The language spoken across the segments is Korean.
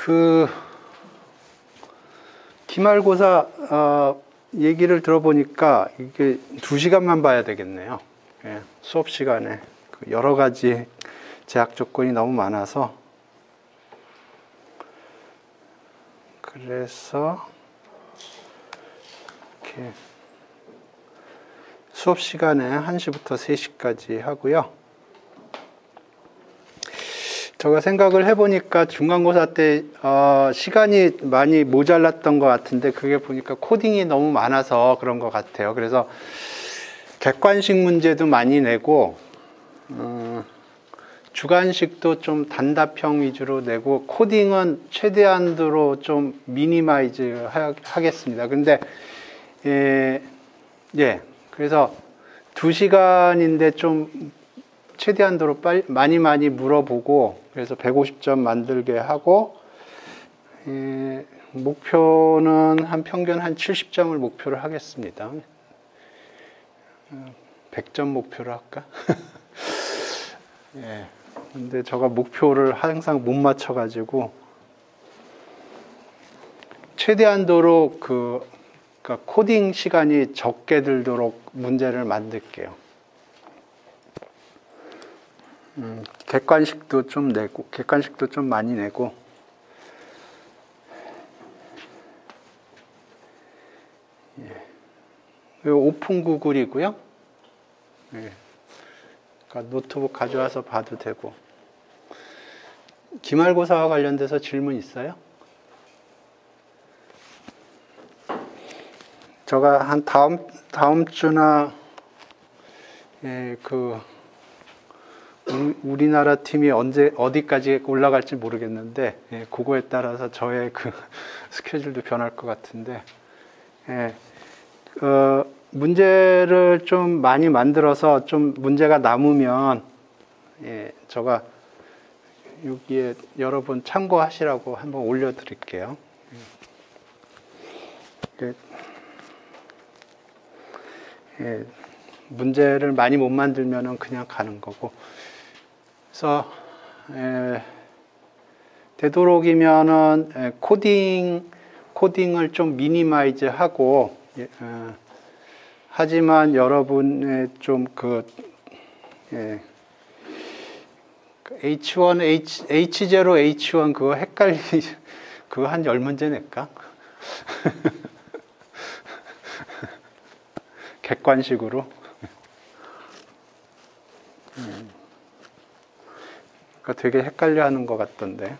그 기말고사 얘기를 들어보니까 이게 2시간만 봐야 되겠네요. 예, 수업 시간에 그 여러 가지 제약 조건이 너무 많아서 그래서 이렇게 수업 시간에 1시부터 3시까지 하고요. 제가 생각을 해보니까 중간고사 때 시간이 많이 모자랐던 것 같은데 그게 보니까 코딩이 너무 많아서 그런 것 같아요. 그래서 객관식 문제도 많이 내고 주관식도 좀 단답형 위주로 내고 코딩은 최대한으로 좀 미니마이즈 하겠습니다. 근데 그래서 2시간인데 좀 최대한도로 많이 물어보고 그래서 150점 만들게 하고 목표는 평균 한 70점을 목표로 하겠습니다. 100점 목표로 할까? 예. 근데 제가 목표를 항상 못 맞춰가지고 최대한도로 그러니까 코딩 시간이 적게 들도록 문제를 만들게요. 객관식도 좀 내고, 객관식도 좀 많이 내고, 예. 오픈 구글이고요. 예. 그러니까 노트북 가져와서 봐도 되고. 기말고사와 관련돼서 질문 있어요? 제가 한 다음 주나 우리나라 팀이 어디까지 올라갈지 모르겠는데 그거에 따라서 저의 그 스케줄도 변할 것 같은데 문제를 좀 많이 만들어서 좀 문제가 남으면 제가 여기에 여러분 참고하시라고 한번 올려드릴게요. 문제를 많이 못 만들면은 그냥 가는 거고. 그래서 되도록이면은 코딩을 좀 미니마이즈 하고 하지만 여러분의 좀 H1, H0, H1 그거 그거 한 10문제 낼까? 객관식으로. 그러니까 되게 헷갈려 하는 것 같던데.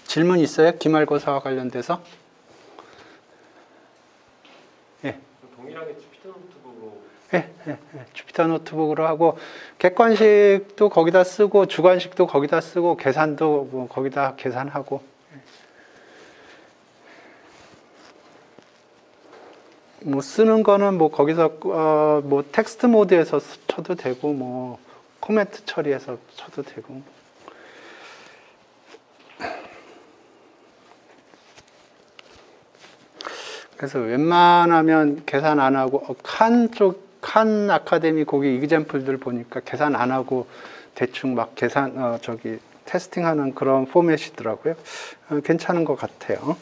질문 있어요? 기말고사와 관련돼서? 예. 동일하게 주피터 노트북으로. 주피터 노트북으로 하고, 객관식도 거기다 쓰고, 주관식도 거기다 쓰고, 계산도 뭐 거기다 계산하고. 뭐 쓰는 거는 뭐 거기서 뭐 텍스트 모드에서 쳐도 되고 뭐 코멘트 처리해서 쳐도 되고. 그래서 웬만하면 계산 안 하고 칸 아카데미 거기 이그젬플들 보니까 계산 안 하고 대충 막 계산 테스팅하는 그런 포맷이더라고요. 괜찮은 것 같아요.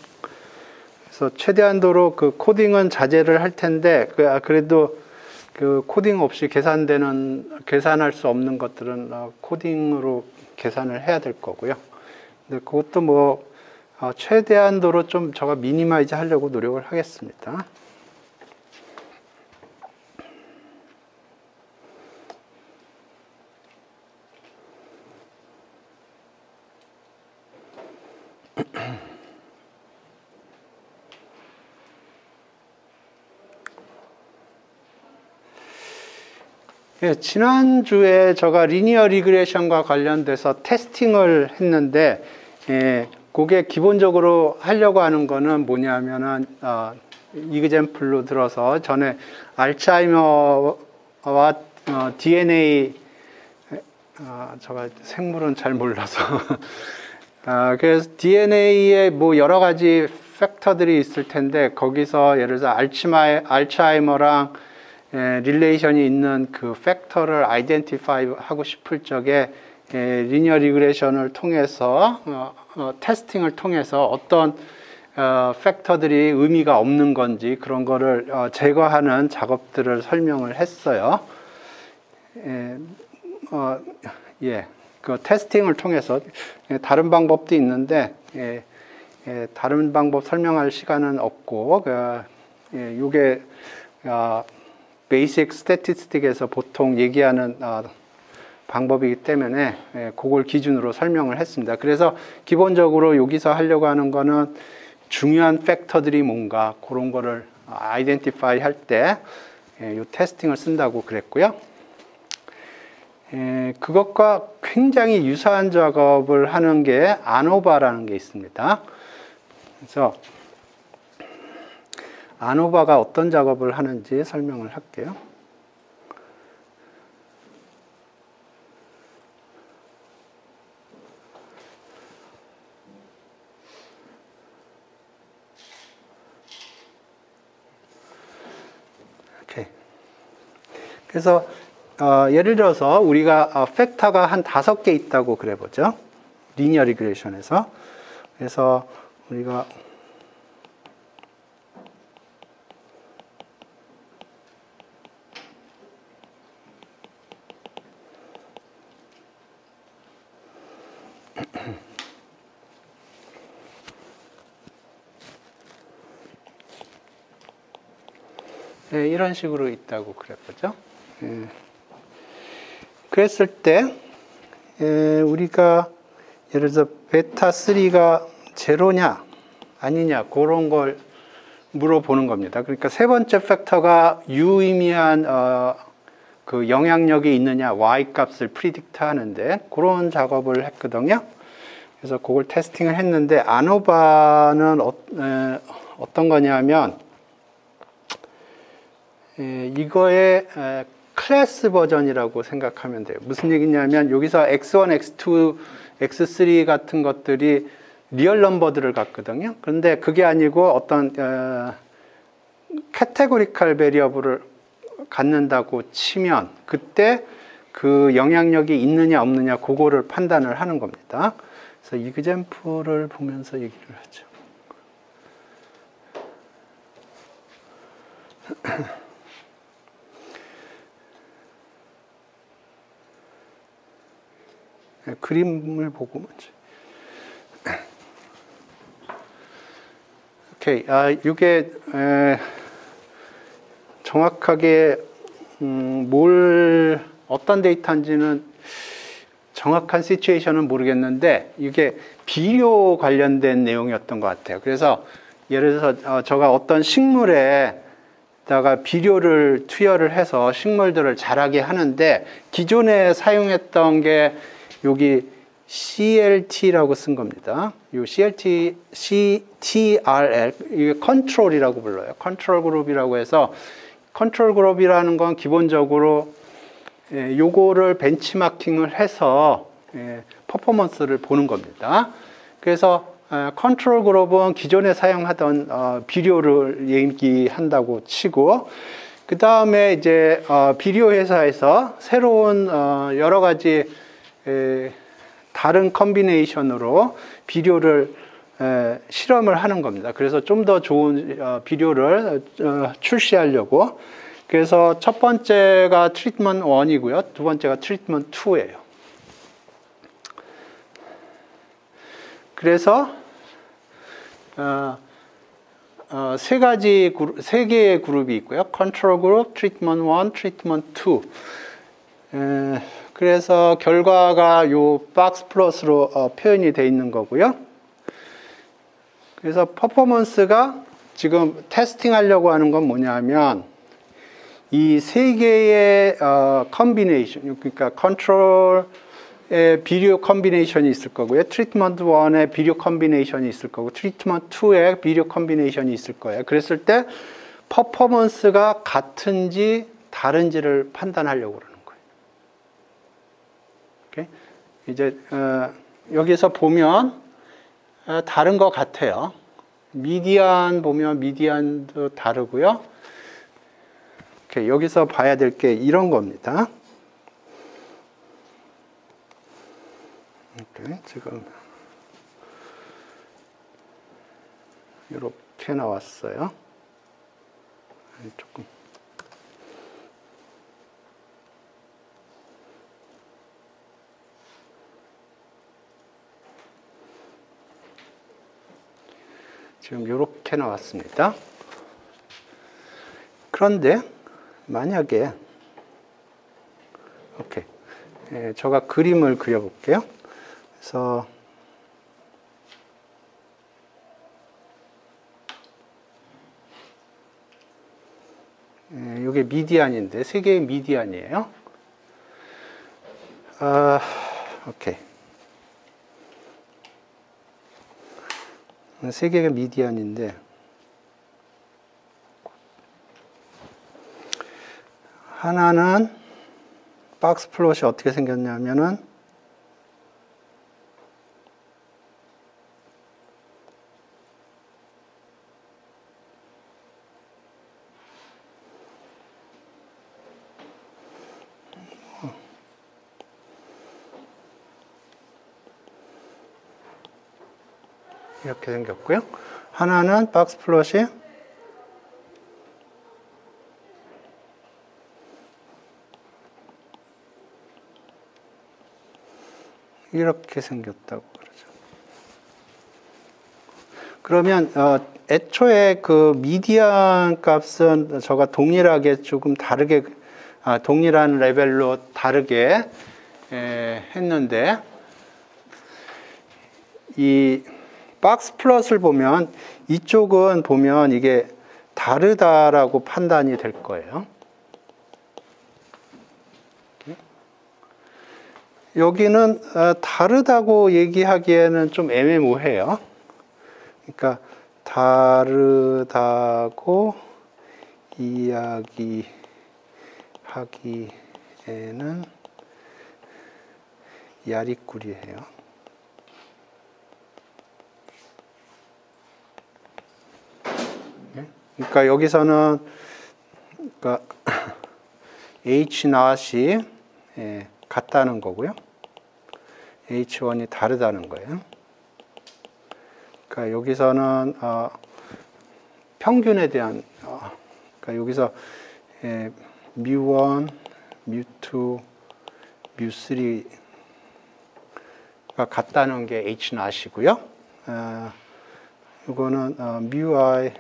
그래서 최대한도로 그 코딩은 자제를 할 텐데 그래도 그 코딩 없이 계산할 수 없는 것들은 코딩으로 계산을 해야 될 거고요. 근데 그것도 뭐 최대한도로 좀 제가 미니마이즈 하려고 노력을 하겠습니다. 예, 지난주에 제가 리니어 리그레션과 관련돼서 테스팅을 했는데, 그게 기본적으로 하려고 하는 거는 뭐냐면은, 이그젬플로 들어서 전에 알츠하이머와 DNA, 제가 생물은 잘 몰라서, 그래서 DNA에 뭐 여러 가지 팩터들이 있을 텐데, 거기서 예를 들어서 알츠하이머랑 릴레이션이 있는 그 팩터를 아이덴티파이 하고 싶을 적에 리니어 리그레션을 통해서 테스팅을 통해서 어떤 팩터들이 의미가 없는 건지 그런 거를 제거하는 작업들을 설명을 했어요. 그 테스팅을 통해서 다른 방법도 있는데 다른 방법 설명할 시간은 없고 이게 베이직 스태티스틱에서 보통 얘기하는 방법이기 때문에 그걸 기준으로 설명을 했습니다. 그래서 기본적으로 여기서 하려고 하는 거는 중요한 팩터들이 뭔가 그런 거를 아이덴티파이 할 때 이 테스팅을 쓴다고 그랬고요. 그것과 굉장히 유사한 작업을 하는 게 아노바라는 게 있습니다. 그래서 아노바가 어떤 작업을 하는지 설명을 할게요. 오케이. 그래서 예를 들어서 우리가 팩터가 한 5개 있다고 그래 보죠. 리니어 리그레션에서. 그래서 우리가 이런 식으로 있다고 그래 보죠. 그랬을 때 우리가 예를 들어서 베타 3가 제로냐 아니냐 그런 걸 물어보는 겁니다. 그러니까 세 번째 팩터가 유의미한 그 영향력이 있느냐 y 값을 프리딕트 하는데 그런 작업을 했거든요. 그래서 그걸 테스팅을 했는데 아노바는 어떤 거냐면 이거의 클래스 버전이라고 생각하면 돼요. 무슨 얘기냐면 여기서 x1, x2, x3 같은 것들이 리얼 넘버들을 갖거든요. 그런데 그게 아니고 어떤 카테고리컬 베리어블을 갖는다고 치면 그때 그 영향력이 있느냐 없느냐 그거를 판단을 하는 겁니다. 그래서 이그젬플을 보면서 얘기를 하죠. 그림을 보고 먼저. 오케이. 이게 정확하게 어떤 데이터인지는 정확한 시츄에이션은 모르겠는데 이게 비료 관련된 내용이었던 것 같아요. 그래서 예를 들어서 제가 어떤 식물에다가 비료를 투여를 해서 식물들을 자라게 하는데 기존에 사용했던 게 여기 CLT라고 쓴 겁니다. 이 CTRL, 이게 컨트롤이라고 불러요. 컨트롤 그룹이라고 해서 컨트롤 그룹이라는 건 기본적으로 요거를 벤치마킹을 해서 퍼포먼스를 보는 겁니다. 그래서 컨트롤 그룹은 기존에 사용하던 비료를 얘기한다고 치고 그 다음에 이제 비료 회사에서 새로운 여러 가지 다른 컨비네이션으로 비료를 실험을 하는 겁니다. 그래서 좀 더 좋은 비료를 출시하려고. 그래서 첫 번째가 트리트먼트 1이고요. 두 번째가 트리트먼트 2예요. 그래서 세 개의 그룹이 있고요. 컨트롤 그룹, 트리트먼트 1, 트리트먼트 2. 그래서 결과가 요 박스 플롯으로 표현이 되어 있는 거고요. 그래서 퍼포먼스가 지금 테스팅 하려고 하는 건 뭐냐면 이 세 개의 컨비네이션, 그러니까 컨트롤의 비료 컨비네이션이 있을 거고요. 트리트먼트 1의 비료 컨비네이션이 있을 거고 트리트먼트 2의 비료 컨비네이션이 있을 거예요. 그랬을 때 퍼포먼스가 같은지 다른지를 판단하려고 그러는 거예요. 오케이? 이제 여기서 보면 다른 것 같아요. 미디안 보면 미디안도 다르고요. 오케이, 여기서 봐야 될 게 이런 겁니다. 오케이, 지금 이렇게 나왔어요. 조금 지금 이렇게 나왔습니다. 그런데 만약에 오케이, 제가 그림을 그려볼게요. 그래서 이게 미디안인데 세 개의 미디안이에요. 오케이. 세 개가 미디안인데 하나는 박스 플롯이 어떻게 생겼냐면은 이렇게 생겼고요. 하나는 박스 플롯이 이렇게 생겼다고 그러죠. 그러면 애초에 그 미디안 값은 저가 동일하게 조금 다르게 동일한 레벨로 다르게 했는데 이 박스 플롯을 보면 이쪽은 보면 이게 다르다라고 판단이 될 거예요. 여기는 다르다고 얘기하기에는 좀 애매모호해요. 그러니까 다르다고 이야기하기에는 야리꾸리해요. 그러니까 여기서는 그러니까 H0이 같다는 거고요. H1이 다르다는 거예요. 그러니까 여기서는 평균에 대한 그러니까 여기서 뮤1, 뮤2, 뮤3가 같다는 게 H0이고요. 이거는 뮤i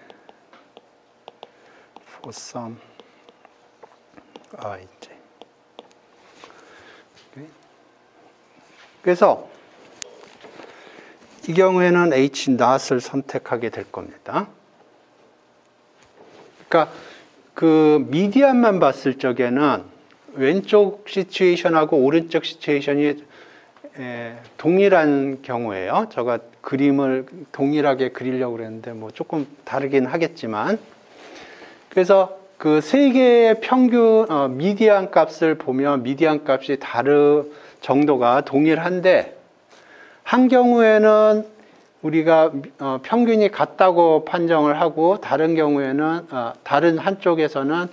for some ij. 그래서 이 경우에는 H0을 선택하게 될 겁니다. 그러니까 그 미디안만 봤을 적에는 왼쪽 시츄에이션하고 오른쪽 시츄에이션이 동일한 경우예요. 제가 그림을 동일하게 그리려고 그랬는데 뭐 조금 다르긴 하겠지만, 그래서 그 세 개의 평균 미디안 값을 보면 미디안 값이 정도가 동일한데, 한 경우에는 우리가 평균이 같다고 판정을 하고, 다른 경우에는 다른 한쪽에서는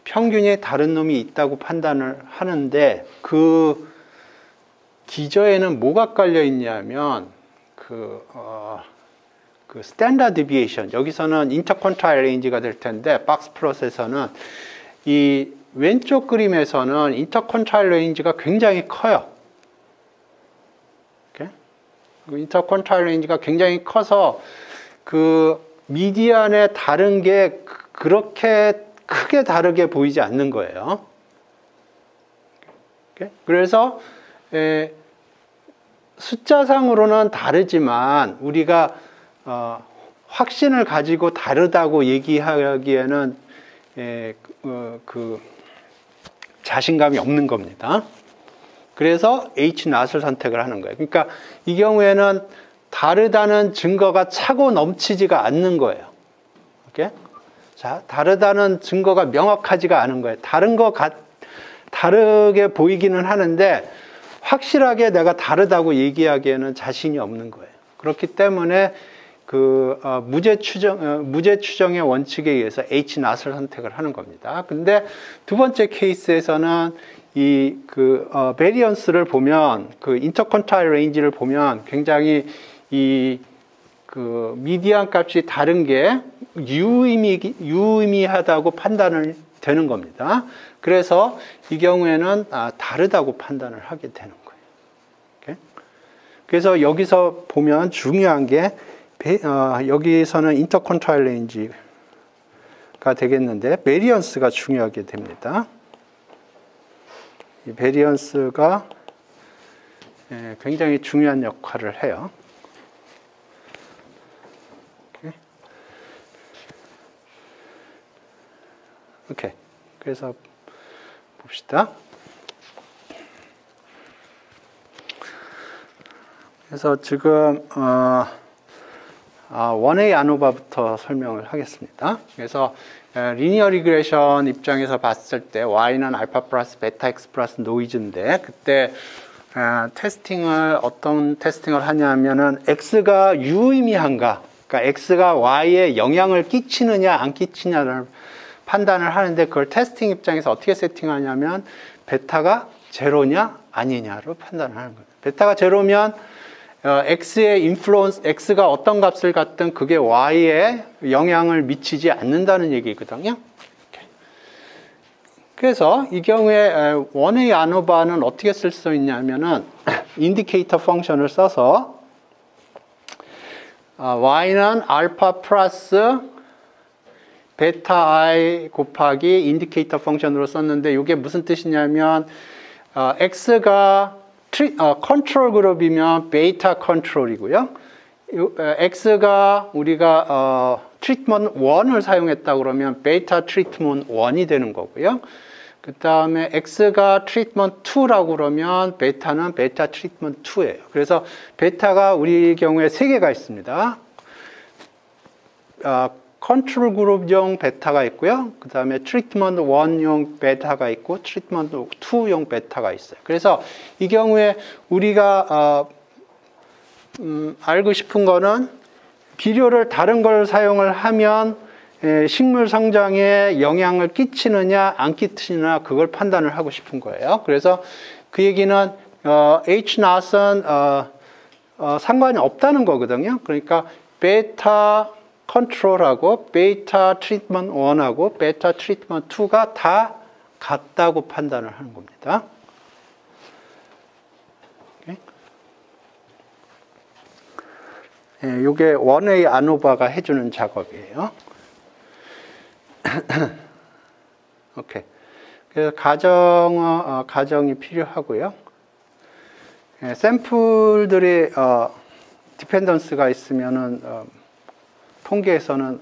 평균이 다른 놈이 있다고 판단을 하는데, 그 기저에는 뭐가 깔려 있냐면 그 스탠다드 디비에이션, 여기서는 인터컨트라일 레인지가 될 텐데 박스 플롯에서는 이 왼쪽 그림에서는 인터컨트라일 레인지가 굉장히 커요. 인터컨트라일 레인지가 굉장히 커서 그 미디안에 다른 게 그렇게 크게 다르게 보이지 않는 거예요. 그래서 숫자상으로는 다르지만 우리가 확신을 가지고 다르다고 얘기하기에는 그 자신감이 없는 겁니다. 그래서 H0을 선택을 하는 거예요. 그러니까 이 경우에는 다르다는 증거가 차고 넘치지가 않는 거예요. 오케이? 자, 다르다는 증거가 명확하지가 않은 거예요. 다르게 보이기는 하는데 확실하게 내가 다르다고 얘기하기에는 자신이 없는 거예요. 그렇기 때문에 그 무죄 추정의 원칙에 의해서 H0을 선택을 하는 겁니다. 근데 두 번째 케이스에서는 베리언스를 보면, 그 인터컨타일 레인지를 보면 굉장히 미디안 값이 다른 게 유의미하다고 판단을 되는 겁니다. 그래서 이 경우에는 다르다고 판단을 하게 되는 거예요. 오케이? 그래서 여기서 보면 중요한 게 여기서는 인터컨타일 레인지가 되겠는데 베리언스가 중요하게 됩니다. 이 베리언스가 굉장히 중요한 역할을 해요. 오케이. 그래서 봅시다. 그래서 지금 원웨이 아노바부터 설명을 하겠습니다. 그래서 리니어 리그레션 입장에서 봤을 때 y는 알파 플러스 베타 x 플러스 노이즈인데 그때 어떤 테스팅을 하냐면은 x가 유의미한가, 그러니까 x가 y에 영향을 끼치느냐 안 끼치냐를 판단을 하는데 그걸 테스팅 입장에서 어떻게 세팅하냐면 베타가 제로냐 아니냐로 판단을 하는 거예요. 베타가 제로면 x의 인플루언스, x가 어떤 값을 갖든 그게 y에 영향을 미치지 않는다는 얘기거든요. 그래서 이 경우에 원웨이 아노바는 어떻게 쓸 수 있냐면은 인디케이터 펑션을 써서 y는 알파 플러스 베타 i 곱하기 인디케이터 펑션으로 썼는데 이게 무슨 뜻이냐면 x가 컨트롤 그룹이면 베이타 컨트롤이고요. x가 우리가 트리트먼트 1을 사용했다 그러면 베이타 트리트먼트 1이 되는 거고요. 그 다음에 x가 트리트먼트 2라고 그러면 베타는 베타 트리트먼트 2예요. 그래서 베타가 우리 경우에 3개가 있습니다. 컨트롤 그룹용 베타가 있고요. 그 다음에 트리트먼트 1용 베타가 있고 트리트먼트 2용 베타가 있어요. 그래서 이 경우에 우리가 알고 싶은 거는 비료를 다른 걸 사용을 하면 식물 성장에 영향을 끼치느냐 안 끼치느냐 그걸 판단을 하고 싶은 거예요. 그래서 그 얘기는 H-NOT은 상관이 없다는 거거든요. 그러니까 베타 컨트롤하고 베타 트리트먼트 1하고 베타 트리트먼트 2가 다 같다고 판단을 하는 겁니다. 이게 원웨이 아노바가 해주는 작업이에요. 오케이. 그래서 가정이 필요하고요. 샘플들이 디펜던스가 있으면은 통계에서는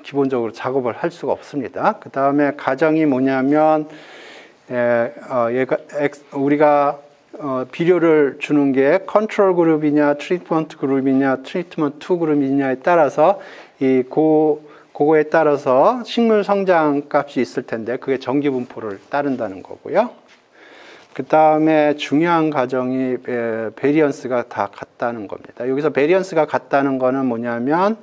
기본적으로 작업을 할 수가 없습니다. 그 다음에 가정이 뭐냐면 우리가 비료를 주는 게 컨트롤 그룹이냐 트리트먼트 그룹이냐 트리트먼트 2 그룹이냐에 따라서 그거에 따라서 식물 성장 값이 있을 텐데 그게 정기 분포를 따른다는 거고요. 그 다음에 중요한 가정이 베리언스가 다 같다는 겁니다. 여기서 베리언스가 같다는 거는 뭐냐면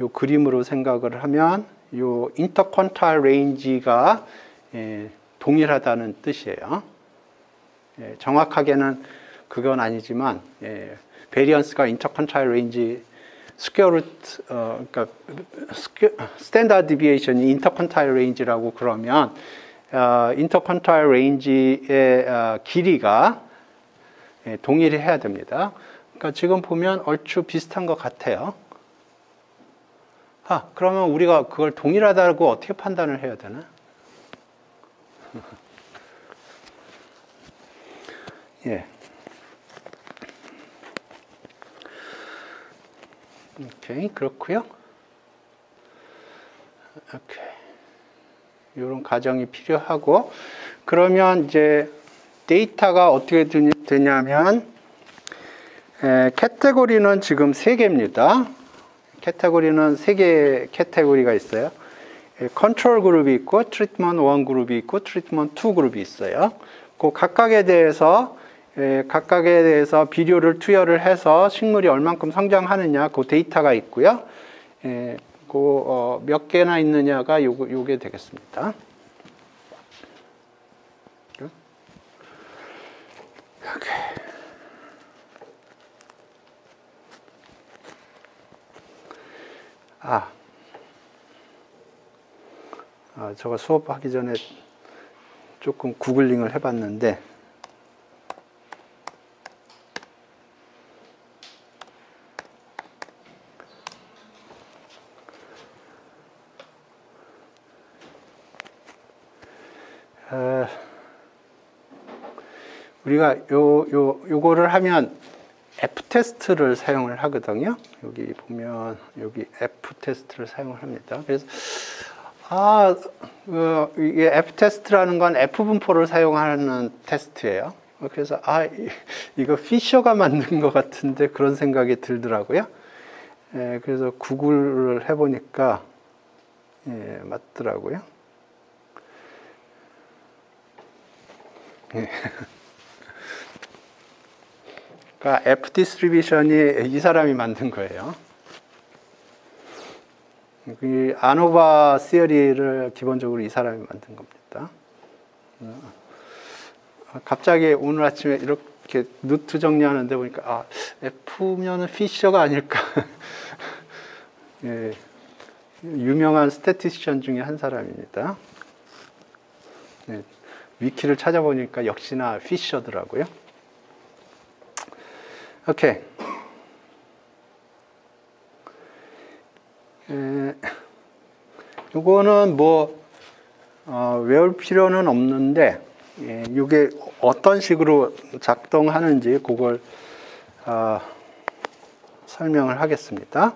요 그림으로 생각을 하면 요 인터컨타일 레인지가 동일하다는 뜻이에요. 정확하게는 그건 아니지만 베리언스가 인터컨타일 레인지 그러니까 스탠다드 디비에이션이 인터컨타일 레인지라고 그러면 인터컨타일 레인지의 길이가 동일해야 됩니다. 그러니까 지금 보면 얼추 비슷한 것 같아요. 그러면 우리가 그걸 동일하다고 어떻게 판단을 해야 되나? 예. 오케이, 그렇고요. 오케이. 이런 가정이 필요하고, 그러면 이제 데이터가 어떻게 되냐면, 카테고리는 지금 3개입니다. 카테고리는 3개의 카테고리가 있어요. 컨트롤 그룹이 있고, 트리트먼트 1 그룹이 있고, 트리트먼트 2 그룹이 있어요. 그 각각에 대해서 비료를 투여를 해서 식물이 얼만큼 성장하느냐, 그 데이터가 있고요. 몇 개나 있느냐가 요게 되겠습니다. 저거 수업하기 전에 조금 구글링을 해봤는데 우리가 요거를 하면 F테스트를 사용을 하거든요. 여기 보면 여기 F테스트를 사용을 합니다. 그래서 이게 F테스트라는 건 F분포를 사용하는 테스트예요. 그래서 이거 피셔가 만든 것 같은데 그런 생각이 들더라고요. 그래서 구글을 해보니까 맞더라고요. 그러니까 F 디스트리뷰션이 이 사람이 만든 거예요. 이 아노바 시어리를 기본적으로 이 사람이 만든 겁니다. 갑자기 오늘 아침에 이렇게 노트 정리하는데 보니까 F면은 피셔가 아닐까. 예, 유명한 스태티스션 중에 한 사람입니다. 예, 위키를 찾아보니까 역시나 피셔더라고요. 오케이. 요거는 외울 필요는 없는데, 이게 어떤 식으로 작동하는지 그걸 설명을 하겠습니다.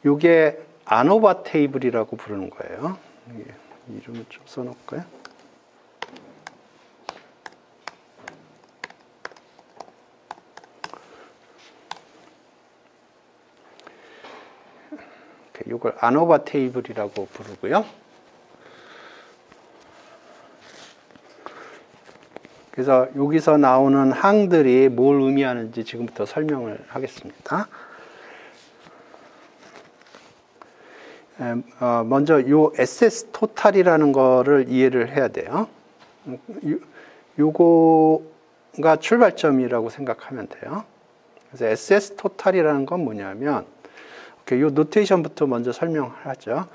요게 아노바 테이블이라고 부르는 거예요. 이름을 좀 써놓을까요? 이걸 아노바 테이블이라고 부르고요. 그래서 여기서 나오는 항들이 뭘 의미하는지 지금부터 설명을 하겠습니다. 먼저 요 SS 토탈이라는 거를 이해를 해야 돼요. 요거가 출발점이라고 생각하면 돼요. 그래서 SS 토탈이라는 건 뭐냐면 이 노테이션부터 먼저 설명하죠.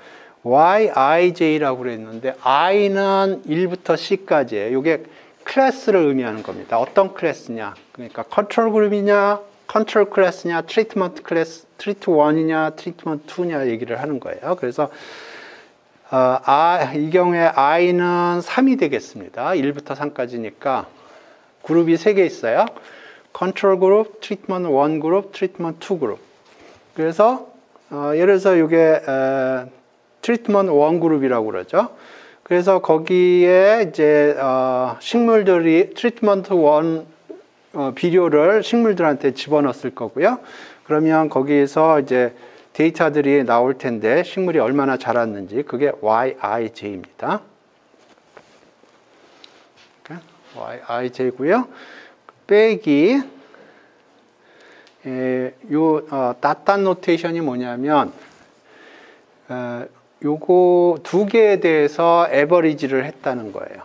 YIJ라고 그랬는데 I는 1부터 C까지예요. 이게 클래스를 의미하는 겁니다. 어떤 클래스냐? 그러니까 컨트롤 그룹이냐, 컨트롤 클래스냐, 트리트먼트 클래스, 트리트 1이냐, 트리트먼트 2냐 얘기를 하는 거예요. 그래서 이 경우에 I는 3이 되겠습니다. 1부터 3까지니까 그룹이 3개 있어요. 컨트롤 그룹, 트리트먼트 1 그룹, 트리트먼트 2 그룹. 그래서 예를 들어서 이게 트리트먼트 1 그룹이라고 그러죠. 그래서 거기에 이제 식물들이 트리트먼트 1 비료를 식물들한테 집어넣었을 거고요. 그러면 거기에서 이제 데이터들이 나올 텐데 식물이 얼마나 자랐는지 그게 YIJ입니다. YIJ고요. 빼기 닷단 노테이션이 뭐냐면 요거 두 개에 대해서 에버리지를 했다는 거예요.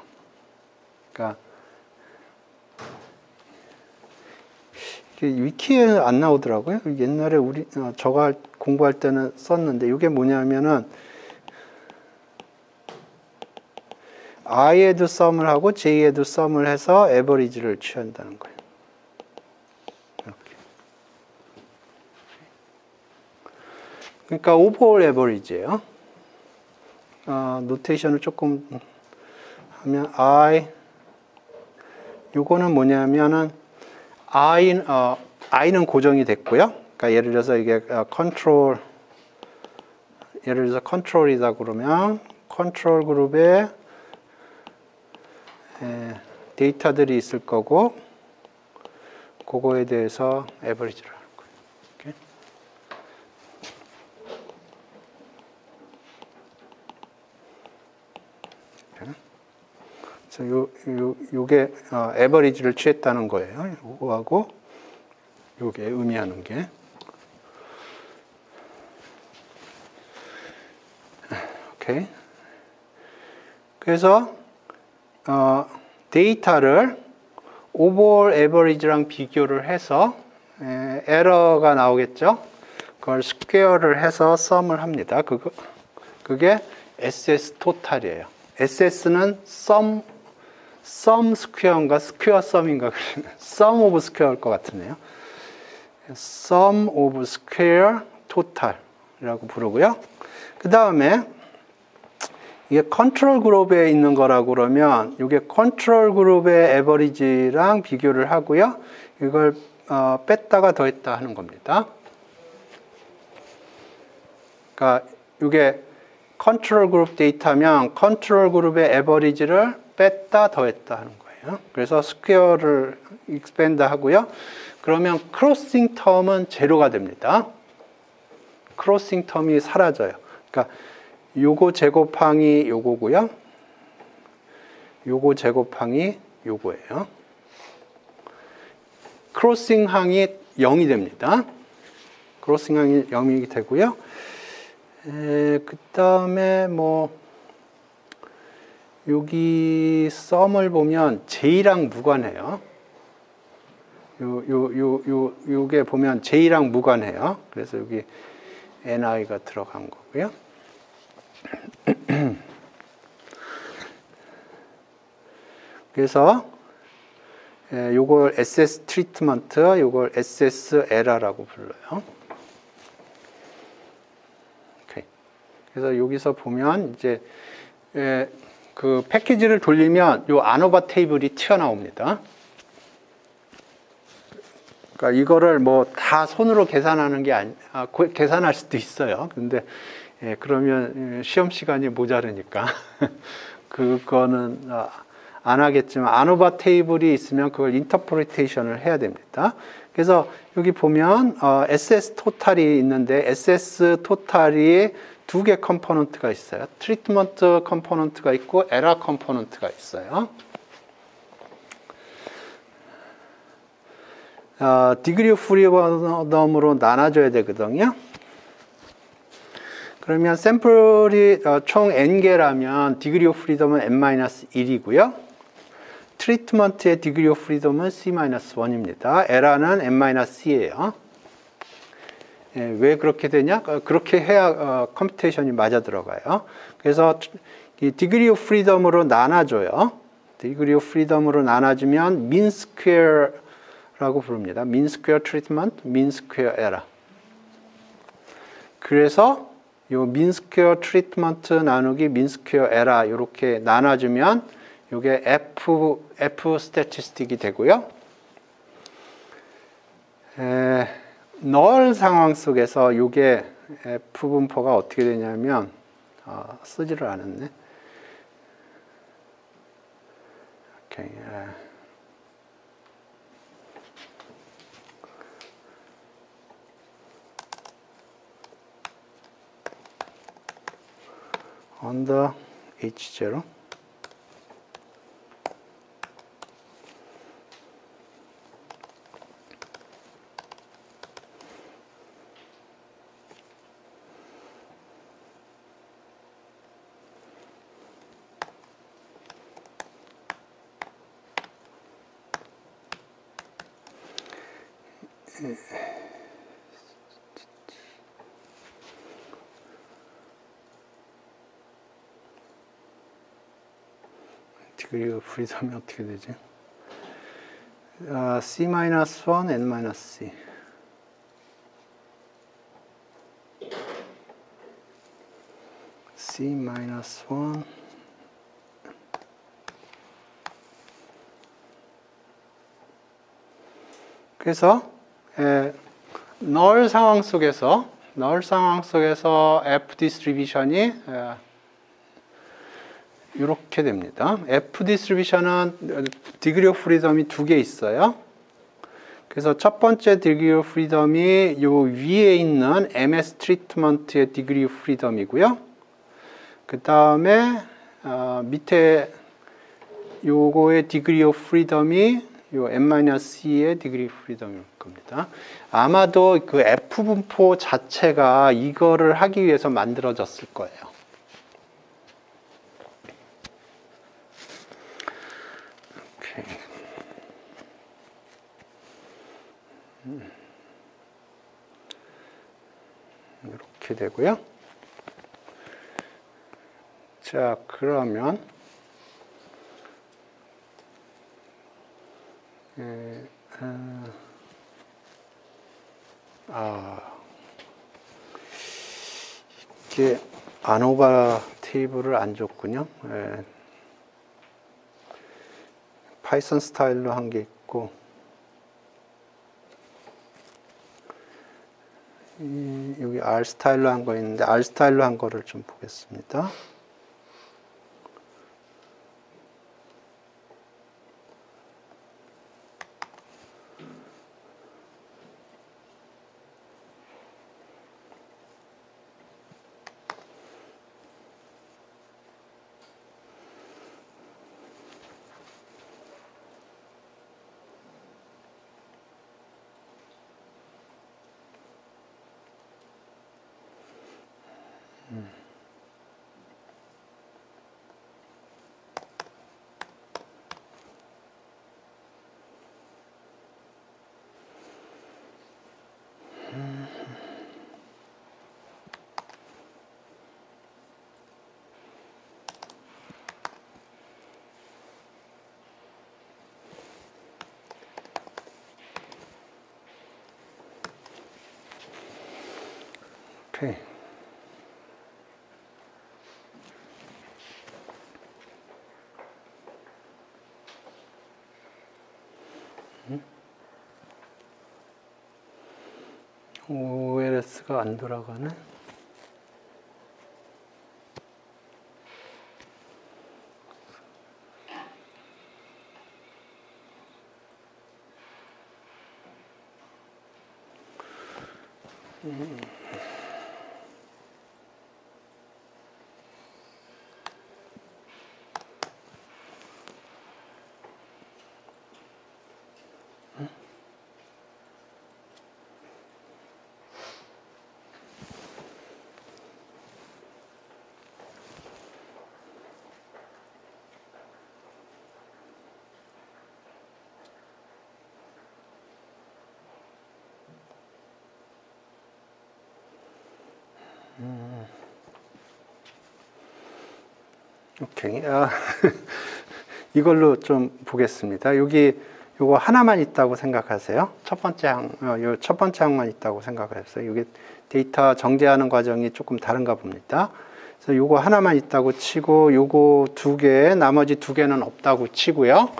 그러니까 위키에 안 나오더라고요. 옛날에 저가 공부할 때는 썼는데 이게 뭐냐면은 I에도 썸을 하고 J에도 썸을 해서 에버리지를 취한다는 거예요. 그러니까 오버올 에버리지예요. 노테이션을 조금 하면 요거는 뭐냐면은 I는 고정이 됐고요. 그러니까 예를 들어서 이게 예를 들어서 컨트롤이다 그러면 컨트롤 그룹에 데이터들이 있을 거고 그거에 대해서 에버리지를 하는 거예요. 그래서 요게 에버리지를 취했다는 거예요. 요거하고 요게 의미하는 게. 오케이. 그래서 데이터를 오버올 에버리지랑 비교를 해서 에러가 나오겠죠. 그걸 스퀘어를 해서 썸을 합니다. 그게 SS 토탈이에요. SS는 썸 스퀘어인가 스퀘어 썸인가 썸 오브 스퀘어일 것 같으네요. 썸 오브 스퀘어 토탈이라고 부르고요. 그 다음에 이게 컨트롤 그룹에 있는 거라고 그러면 이게 컨트롤 그룹의 에버리지랑 비교를 하고요. 이걸 뺐다가 더했다 하는 겁니다. 그러니까 이게 컨트롤 그룹 데이터면 컨트롤 그룹의 에버리지를 뺐다 더했다 하는 거예요. 그래서 스퀘어를 익스펜드 하고요. 그러면 크로싱 텀은 제로가 됩니다. 크로싱 텀이 사라져요. 그러니까 요거 제곱항이 요거고요. 요거 제곱항이 요거예요. 크로싱 항이 0이 됩니다. 크로싱 항이 0이 되고요. 그 다음에 뭐 여기 썸을 보면 J랑 무관해요. 요게 보면 J랑 무관해요. 그래서 여기 NI가 들어간 거고요. 그래서 요걸 SS 트리트먼트, 요걸 SS 에러라고 불러요. 오케이. 그래서 여기서 보면 이제 그 패키지를 돌리면 요 아노바 테이블이 튀어나옵니다. 그러니까 이거를 뭐 다 손으로 계산하는 게 계산할 수도 있어요. 근데 그러면 시험 시간이 모자르니까 그거는 안 하겠지만 아노바 테이블이 있으면 그걸 인터프리테이션을 해야 됩니다. 그래서 여기 보면 SS 토탈이 있는데 SS 토탈이 두 개 컴포넌트가 있어요. 트리트먼트 컴포넌트가 있고 에러 컴포넌트가 있어요. 디그리 오브 프리덤으로 나눠줘야 되거든요. 그러면 샘플이 총 n개라면 디그리 오브 프리덤은 n-1이고요. 트리트먼트의 디그리 오브 프리덤은 c-1입니다. 에러는 n-c예요. 왜 그렇게 되냐? 그렇게 해야 컴퓨테이션이 맞아 들어가요. 그래서 이 디그리 오브 프리덤으로 나눠줘요. 디그리 오브 프리덤으로 나눠주면 민 스퀘어라고 부릅니다. 민 스퀘어 트리트먼트, 민 스퀘어 에러. 그래서 요 민 스퀘어 트리트먼트 나누기 민 스퀘어 에러 이렇게 나눠주면 요게 F 스태티스틱이 되고요. 널 상황 속에서 요게 F 분포가 어떻게 되냐면 쓰지를 않았네. 오케이. under H0 디그리 프리덤이 어떻게 되지? C-1, N-C. C-1. 그래서 널 상황 속에서 F 디스트리뷰션이 이렇게 됩니다. F 디스트리뷰션은 디그리 오브 프리덤이 두 개 있어요. 그래서 첫 번째 디그리 오브 프리덤이 요 위에 있는 MS 트리트먼트의 디그리 오브 프리덤이고요. 그 다음에 밑에 요거의 디그리 오브 프리덤이 요 n-c의 디그리 오브 프리덤일 겁니다. 아마도 그 F 분포 자체가 이거를 하기 위해서 만들어졌을 거예요. 이렇게 되고요. 자, 그러면 이게 아노바 테이블을 안 줬군요. 파이썬 스타일로 한 게 있고, 여기 R 스타일로 한 거 있는데, R 스타일로 한 거를 좀 보겠습니다. 오케이. OLS가 안 돌아가네. 오케이. 이걸로 좀 보겠습니다. 여기 요거 하나만 있다고 생각하세요. 첫 번째 요 첫 번째 항만 있다고 생각하세요. 이게 데이터 정제하는 과정이 조금 다른가 봅니다. 그래서 요거 하나만 있다고 치고 요거 두 개, 나머지 두 개는 없다고 치고요.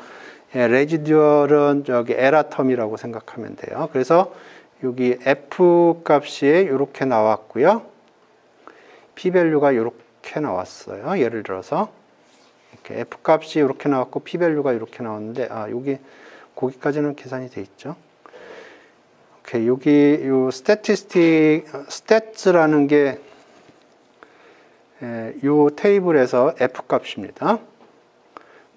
예, 레지듀얼은 저기 에라텀이라고 생각하면 돼요. 그래서 여기 F 값이 이렇게 나왔고요. P 밸류가 이렇게 나왔어요. 예를 들어서 이렇게 F 값이 이렇게 나왔고 P 밸류가 이렇게 나왔는데 여기 거기까지는 계산이 돼 있죠. 오케이, 여기 요 스태츠라는 게 요 테이블에서 F 값입니다.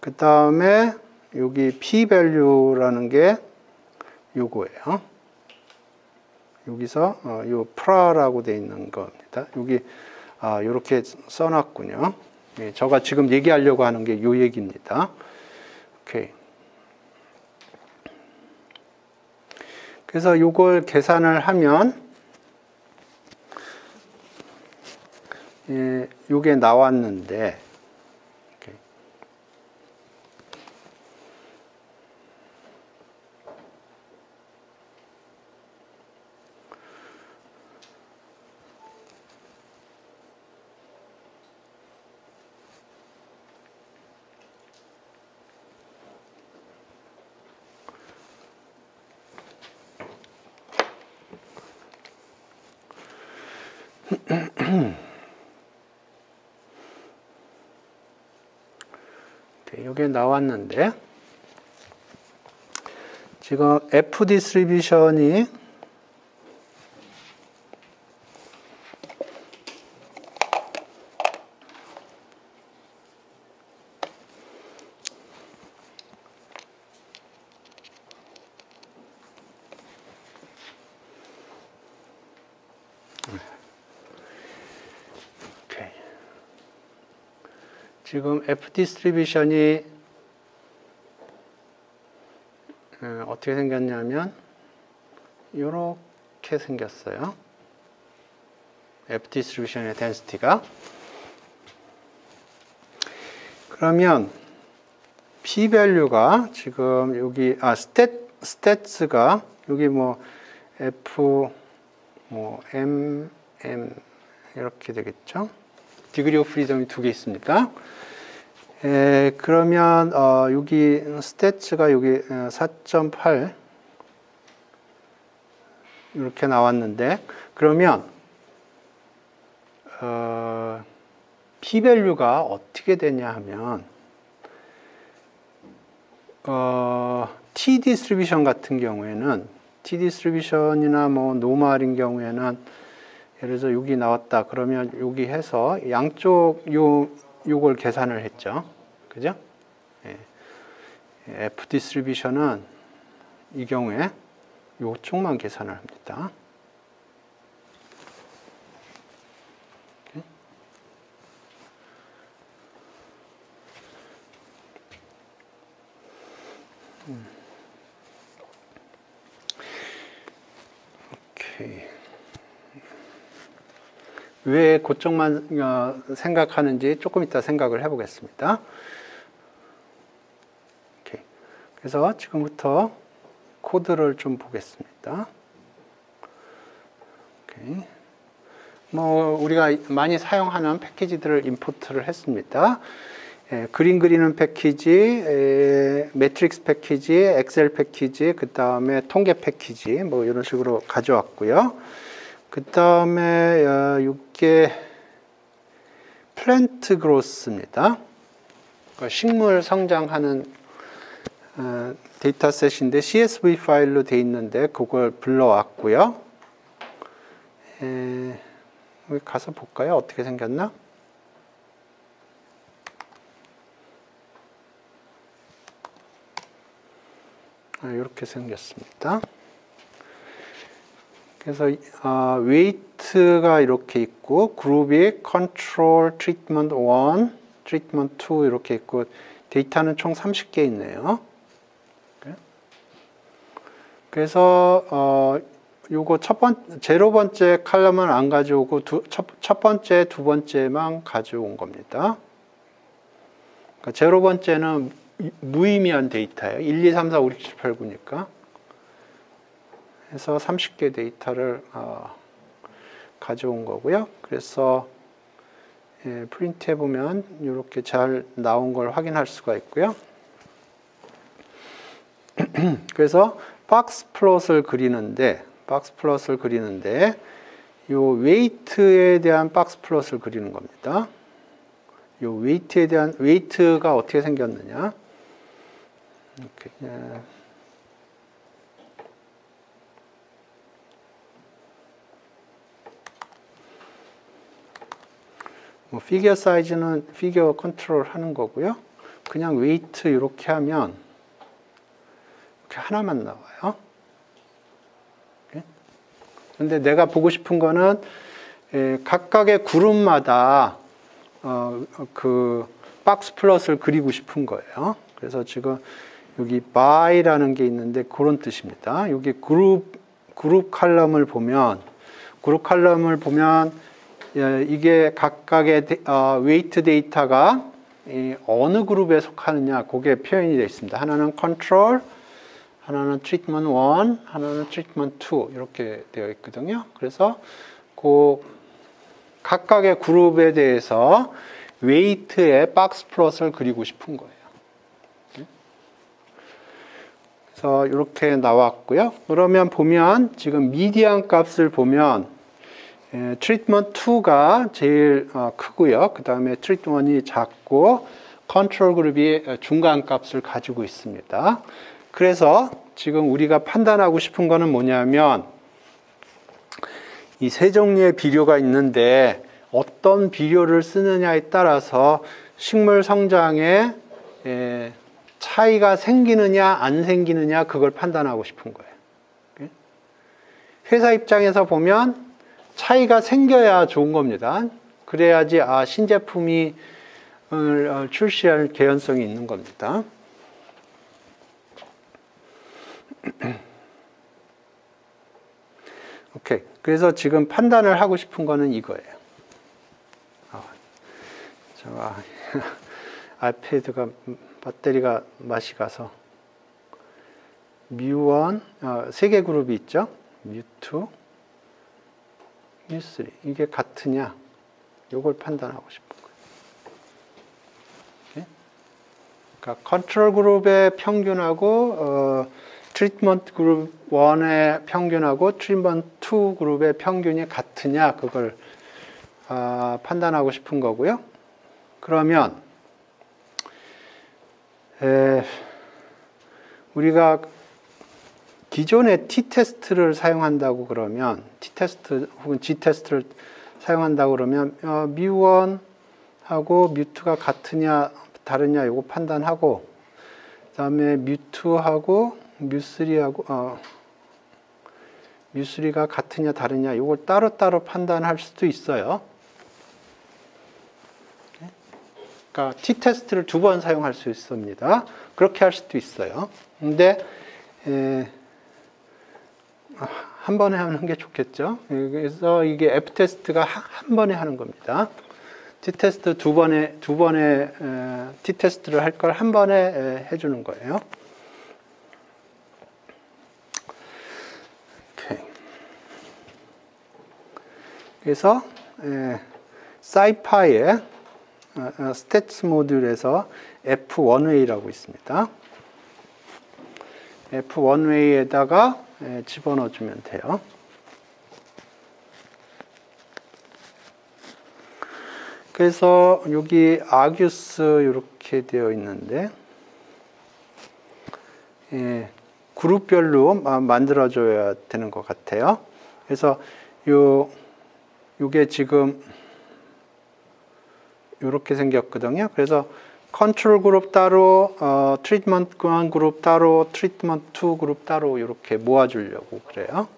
그 다음에 여기 P 밸류라는 게 요거예요. 여기서 요 프라라고 돼 있는 겁니다. 여기 이렇게 써놨군요. 예, 제가 지금 얘기하려고 하는 게 요 얘기입니다. 오케이. 그래서 요걸 계산을 하면 예, 요게 나왔는데 오케이. 이게 나왔는데 지금 F 디스트리뷰션이 지금 F 디스트리뷰션이 어떻게 생겼냐면 이렇게 생겼어요. F 디스트리뷰션의 density가. 그러면 p 밸류가 지금 여기 스탯스가 여기 뭐 f 뭐 m 이렇게 되겠죠. 디그리 오브 프리덤이 두 개 있습니다. 그러면 여기 스탯스가 여기 4.8 이렇게 나왔는데, 그러면 p 밸류가 어떻게 되냐 하면 t 디스트리뷰션 같은 경우에는 t 디스트리뷰션이나 뭐 노멀인 경우에는 예를 들어서 여기 나왔다 그러면 여기 해서 양쪽 요걸 계산을 했죠. 그죠? F 디스트리뷰션은 이 경우에 요쪽만 계산을 합니다. 오케이. 왜 그쪽만 생각하는지 조금 이따 생각을 해보겠습니다. 오케이. 그래서 지금부터 코드를 좀 보겠습니다. 오케이. 뭐 우리가 많이 사용하는 패키지들을 임포트를 했습니다. 그림 그리는 패키지, 매트릭스 패키지, 엑셀 패키지, 그 다음에 통계 패키지, 뭐 이런 식으로 가져왔고요. 그 다음에 이게 플랜트 그로스입니다. 식물 성장하는 데이터셋인데 CSV 파일로 돼 있는데 그걸 불러왔고요. 여기 가서 볼까요? 어떻게 생겼나? 이렇게 생겼습니다. 그래서 웨이트가 이렇게 있고 그룹이 컨트롤, 트리트먼트 1, 트리트먼트 2 이렇게 있고 데이터는 총 30개 있네요. 그래서 요거 제로 번째 칼럼은 안 가져오고 첫 번째, 두 번째만 가져온 겁니다. 그러니까 제로 번째는 무의미한 데이터예요. 1, 2, 3, 4, 5, 6, 7, 8, 9니까. 해서 30개 데이터를 가져온 거고요. 그래서 프린트 해보면 이렇게 잘 나온 걸 확인할 수가 있고요. 그래서 박스 플롯을 그리는데 요 웨이트에 대한 박스 플롯을 그리는 겁니다. 요 웨이트에 대한 웨이트가 어떻게 생겼느냐? 이렇게 뭐 피겨 사이즈는 피겨 컨트롤 하는 거고요. 그냥 웨이트 이렇게 하면 이렇게 하나만 나와요. 근데 내가 보고 싶은 거는 각각의 그룹마다 그 박스 플롯을 그리고 싶은 거예요. 그래서 지금 여기 by라는 게 있는데 그런 뜻입니다. 여기 그룹 칼럼을 보면 이게 각각의 웨이트 데이터가 어느 그룹에 속하느냐 그게 표현이 되어 있습니다. 하나는 컨트롤, 하나는 트리트먼트 1, 하나는 트리트먼트 2 이렇게 되어 있거든요. 그래서 그 각각의 그룹에 대해서 웨이트의 박스 플롯을 그리고 싶은 거예요. 그래서 이렇게 나왔고요. 그러면 보면 지금 미디안 값을 보면 트리트먼트 2가 제일 크고요. 그 다음에 트리트먼트 1이 작고 컨트롤 그룹이 중간 값을 가지고 있습니다. 그래서 지금 우리가 판단하고 싶은 거는 뭐냐면 이 세 종류의 비료가 있는데 어떤 비료를 쓰느냐에 따라서 식물 성장에 차이가 생기느냐 안 생기느냐 그걸 판단하고 싶은 거예요. 회사 입장에서 보면 차이가 생겨야 좋은 겁니다. 그래야지 신제품이 출시할 개연성이 있는 겁니다. 오케이. 그래서 지금 판단을 하고 싶은 거는 이거예요. 저 아이패드가 배터리가 맛이 가서 뮤1 세 개 그룹이 있죠. 뮤2, 뮤3 이게 같으냐? 요걸 판단하고 싶은 거예요. 오케이? 그러니까 컨트롤 그룹의 평균하고 트리트먼트 그룹 1의 평균하고 트리트먼트 2 그룹의 평균이 같으냐 그걸 판단하고 싶은 거고요. 그러면 우리가 기존의 t-테스트를 사용한다고 그러면 t-테스트 혹은 g-테스트를 사용한다고 그러면 뮤1하고 뮤2가 같으냐 다르냐 이거 판단하고 그 다음에 뮤2하고 뮤3가 같으냐 다르냐 이걸 따로따로 판단할 수도 있어요. 그러니까 t-테스트를 두 번 사용할 수 있습니다. 그렇게 할 수도 있어요. 근데 한 번에 하는 게 좋겠죠. 그래서 이게 f-테스트가 한 번에 하는 겁니다. t-테스트 두 번에 t-테스트를 할 걸 한 번에 해주는 거예요. 오케이. 그래서 사이파이의 스태츠 모듈에서 F1웨이라고 있습니다. F1웨이에다가 집어넣어주면 돼요. 그래서 여기 아규스 이렇게 되어 있는데 그룹별로 만들어줘야 되는 것 같아요. 그래서 요게 지금 이렇게 생겼거든요. 그래서 컨트롤 그룹 따로, 트리트먼트 1 그룹 따로, 트리트먼트 2 그룹 따로 이렇게 모아주려고 그래요.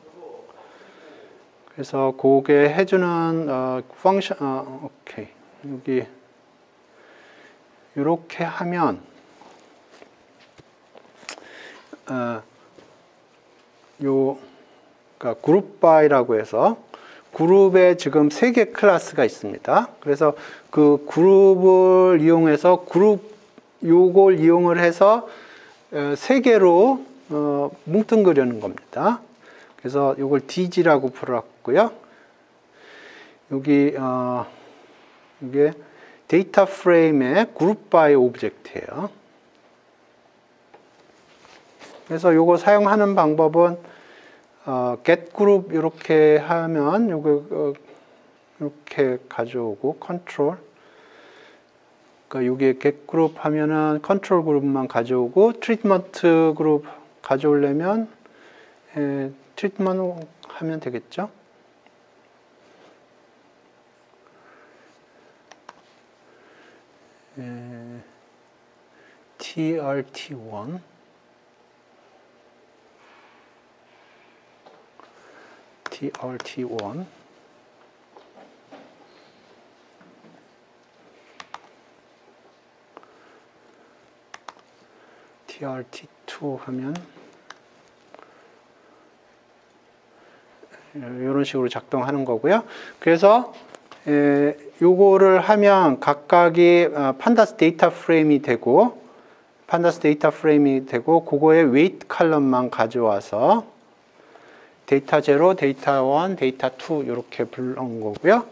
그래서 그게 해주는 펑션, 오케이. 여기 이렇게 하면 그러니까 그룹 바이라고 해서 그룹에 지금 3개 클래스가 있습니다. 그래서 그 그룹을 이용해서 요걸 이용을 해서 3개로 뭉뚱그리는 겁니다. 그래서 요걸 DG라고 불렀고요. 여기 이게 데이터 프레임의 그룹 바이 오브젝트예요. 그래서 요거 사용하는 방법은 get group 이렇게 하면 요거 이렇게 가져오고 컨트롤 그러니까 여기에 get group 하면은 컨트롤 그룹만 가져오고 트리트먼트 그룹 가져오려면 트리트먼트 하면 되겠죠. TRT1 TRT1 TRT2 하면 이런 식으로 작동하는 거고요. 그래서 요거를 하면 각각이 판다스 데이터 프레임이 되고 그거에 웨이트 칼럼만 가져와서 데이터 0, 데이터 1, 데이터 2 이렇게 불러온 거고요.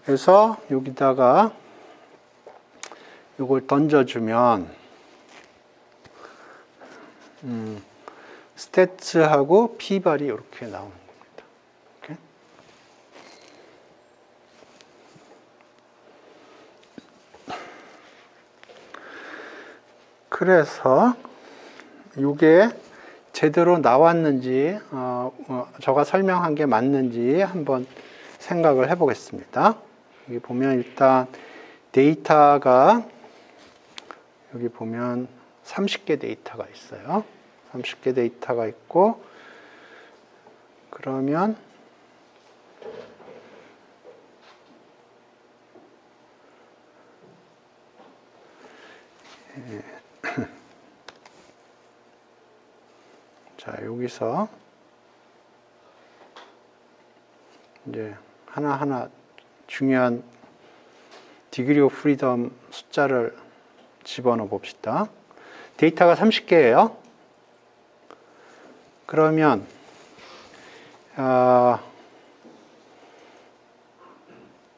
그래서 여기다가 이걸 던져주면 스태츠하고 P발이 이렇게 나오는 겁니다. 오케이? 그래서 이게 제대로 나왔는지 제가 설명한 게 맞는지 한번 생각을 해보겠습니다. 여기 보면 일단 데이터가 여기 보면 30개 데이터가 있어요. 30개 데이터가 있고 그러면 자 여기서 이제 하나하나 중요한 디그리 오브 프리덤 숫자를 집어넣어 봅시다. 데이터가 30개예요. 그러면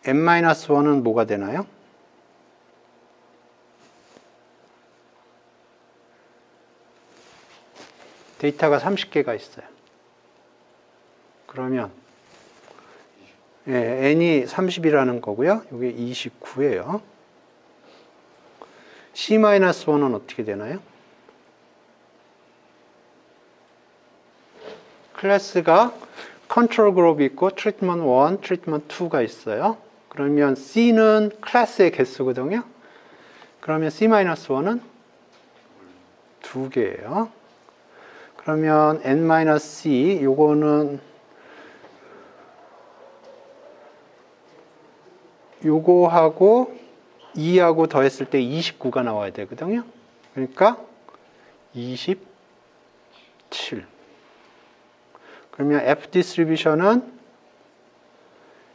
n-1은 뭐가 되나요? 데이터가 30개가 있어요. 그러면 n이 30이라는 거고요. 이게 29예요. c-1은 어떻게 되나요? 클래스가 컨트롤 그룹이 있고 트리트먼트 1, 트리트먼트 2가 있어요. 그러면 C는 클래스의 개수거든요. 그러면 C-1은 2개예요. 그러면 N-C 요거는 요거하고 2하고 더했을 때 29가 나와야 되거든요. 그러니까 27. 그러면 F 디스트리뷰션은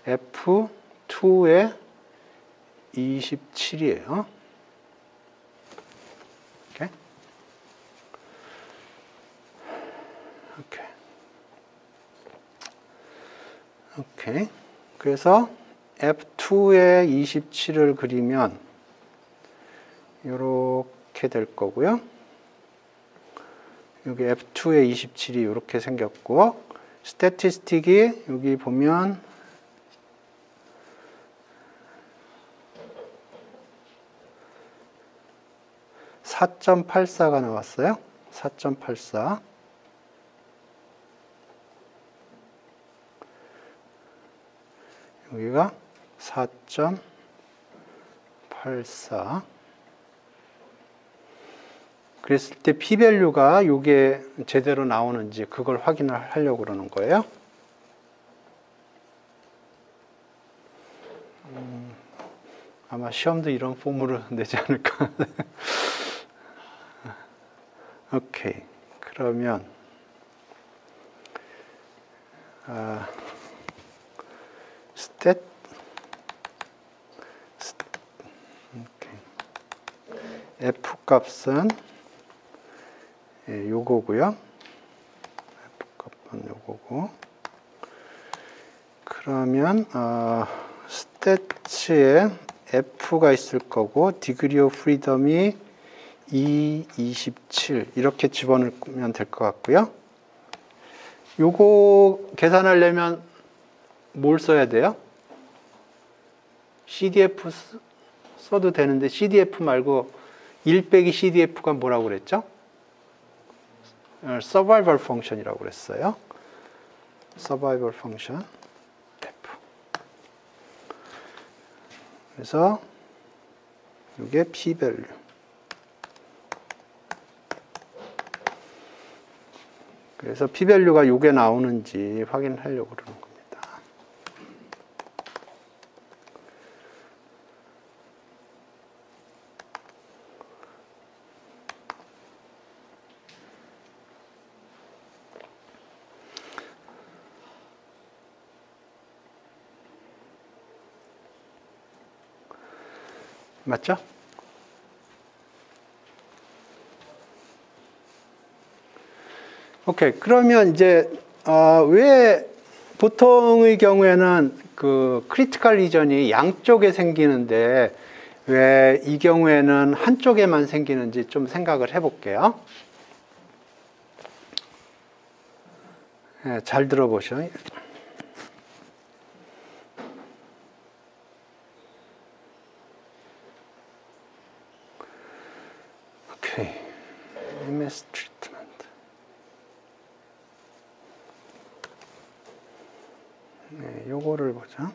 F2의 27이에요. 오케이. 오케이. 오케이. 그래서 F2의 27을 그리면 이렇게 될 거고요. 여기 F2의 27이 이렇게 생겼고, 스태티스틱이 여기 보면 4.84가 나왔어요. 4.84. 여기가 4.84. 그랬을 때 p-밸류가 이게 제대로 나오는지 그걸 확인을 하려고 그러는 거예요. 아마 시험도 이런 폼으로 내지 않을까. 오케이. 그러면 F 값은 요거고요. F 값은 요거고. 그러면 스태츠에 F가 있을 거고 디그리 오브 프리덤이 27 이렇게 집어넣으면 될 것 같고요. 요거 계산하려면 뭘 써야 돼요? CDF 써도 되는데 CDF 말고 1 빼기 CDF가 뭐라고 그랬죠? Survival Function이라고 그랬어요. Survival Function F. 그래서 이게 p-밸류. 그래서 p-밸류가 이게 나오는지 확인하려고 그러는 겁니다. 맞죠? 오케이. 그러면 이제 왜 보통의 경우에는 그 크리티컬 리전이 양쪽에 생기는데 왜 이 경우에는 한쪽에만 생기는지 좀 생각을 해볼게요. 네, 잘 들어보셔. 오케이. MS 트리트먼트. 네, 요거를 보자.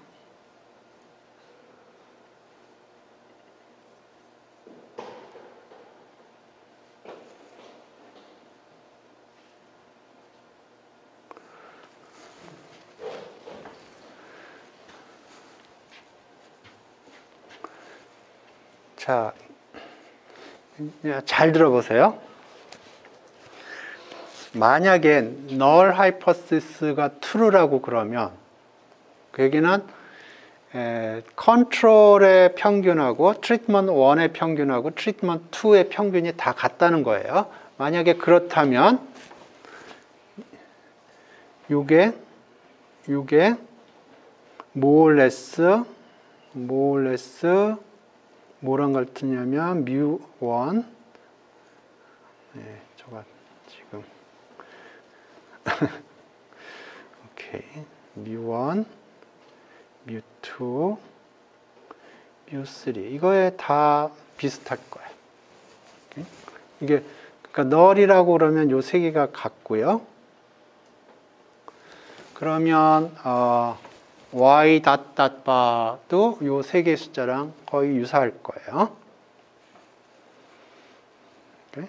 자, 잘 들어보세요. 만약에 null hypothesis가 true라고 그러면 그 얘기는 컨트롤의 평균하고 트리트먼트 1의 평균하고 트리트먼트 2의 평균이 다 같다는 거예요. 만약에 그렇다면 요게 more or less 뭐랑 같으냐면 mu1 저가 지금 오케이 mu1 mu2 mu3 이거에 다 비슷할 거예요. 오케이? 이게 그러니까 널이라고 그러면 요 세 개가 같고요. 그러면 y 닷닷바도 요 세 개 숫자랑 거의 유사할 거예요. 오케이?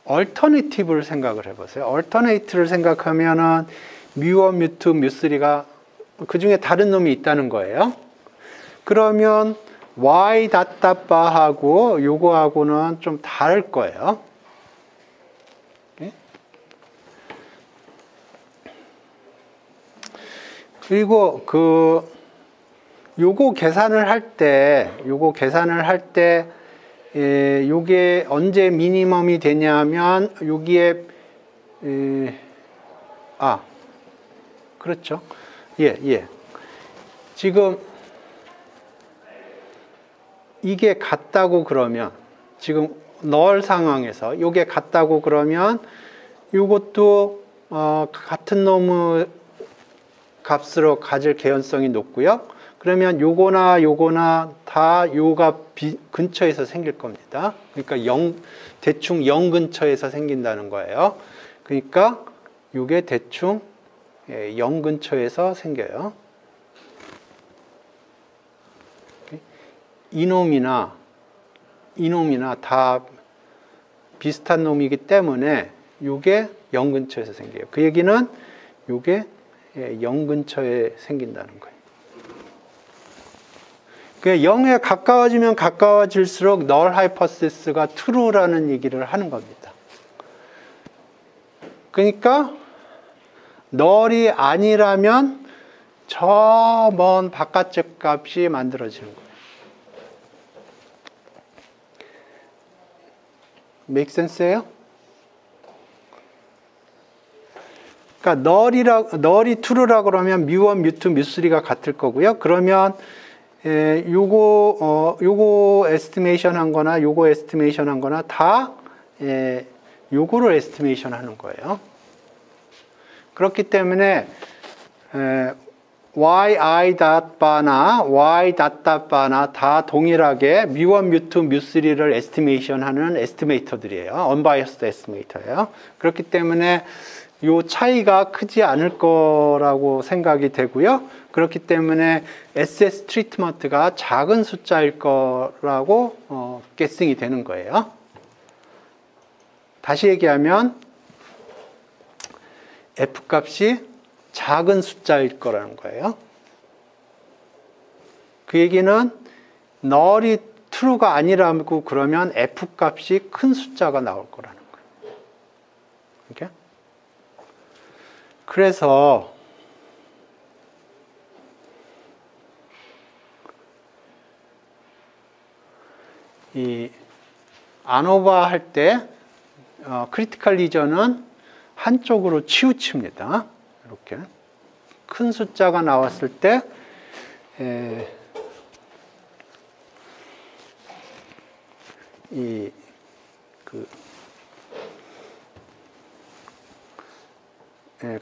얼터네이티브를 생각을 해보세요. 얼터네이트를 생각하면은 mu1, mu2, mu3가 그 중에 다른 놈이 있다는 거예요. 그러면 y 닷닷바하고 요거하고는 좀 다를 거예요. 그리고 요거 계산을 할 때 요게 언제 미니멈이 되냐면 여기에 그렇죠. 예. 지금 이게 같다고 그러면 지금 널 상황에서 요게 같다고 그러면 요것도 같은 놈의 값으로 가질 개연성이 높고요. 그러면 요거나 다 요가 근처에서 생길 겁니다. 그러니까 대충 0 근처에서 생긴다는 거예요. 그러니까 요게 대충 0 근처에서 생겨요. 이놈이나 다 비슷한 놈이기 때문에 요게 0 근처에서 생겨요. 그 얘기는 요게 0 근처에 생긴다는 거예요. 그 0에 가까워지면 가까워질수록 null hypothesis가 true라는 얘기를 하는 겁니다. 그러니까 null이 아니라면 저 먼 바깥쪽 값이 만들어지는 거예요. make sense예요? 그러니까 null이 true라고 그러면 mu1, mu2, mu3가 같을 거고요. 그러면 요거 에스티메이션 한 거나 요거 에스티메이션 한 거나 다 요거를 에스티메이션 하는 거예요. 그렇기 때문에 yi.바나 y.바나 다 동일하게 mu1, mu2, mu3를 에스티메이션 하는 에스티메이터들이에요. unbiased 에스티메이터예요. 그렇기 때문에 요 차이가 크지 않을 거라고 생각이 되고요. 그렇기 때문에 SS 트리트먼트가 작은 숫자일 거라고 guessing이 되는 거예요. 다시 얘기하면 F값이 작은 숫자일 거라는 거예요. 그 얘기는 null이 true가 아니라고 그러면 F값이 큰 숫자가 나올 거라는 거예요. 이렇게? 그래서 이 ANOVA 할 때 크리티컬 리전은 한쪽으로 치우칩니다. 이렇게 큰 숫자가 나왔을 때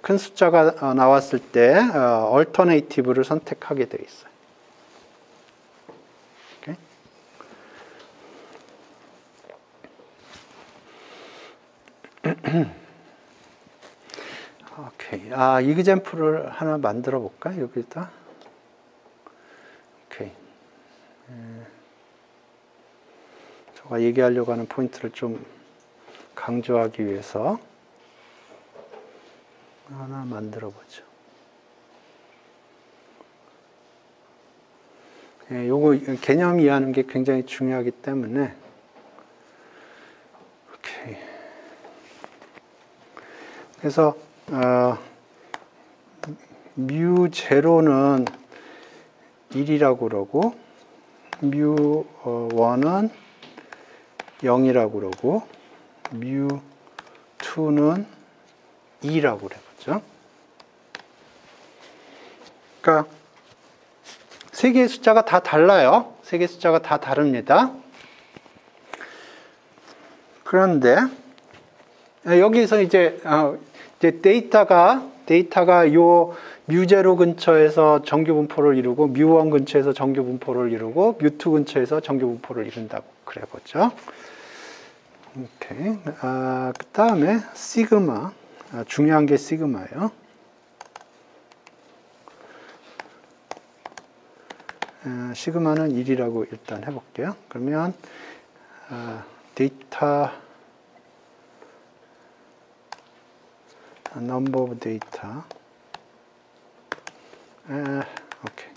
큰 숫자가 나왔을 때 얼터네이티브를 선택하게 되어 있어요. 오케이. 이그젬플을 하나 만들어 볼까? 여기다. 오케이. 제가 얘기하려고 하는 포인트를 좀 강조하기 위해서 하나 만들어 보죠. 요거 개념 이해하는 게 굉장히 중요하기 때문에 오케이. 그래서 뮤 제로는 1이라고 그러고 뮤 1은 0이라고 그러고 뮤 2는 2라고 그래봤죠. 그러니까 세 개의 숫자가 다 달라요. 세 개의 숫자가 다 다릅니다. 그런데 여기서 이제 데이터가 요 뮤0 근처에서 정규 분포를 이루고 뮤1 근처에서 정규 분포를 이루고 뮤2 근처에서 정규 분포를 이룬다고 그래 보죠. 오케이. 그 다음에 시그마. 중요한 게 시그마예요. 시그마는 1이라고 일단 해볼게요. 그러면 데이터 number of data 오케이.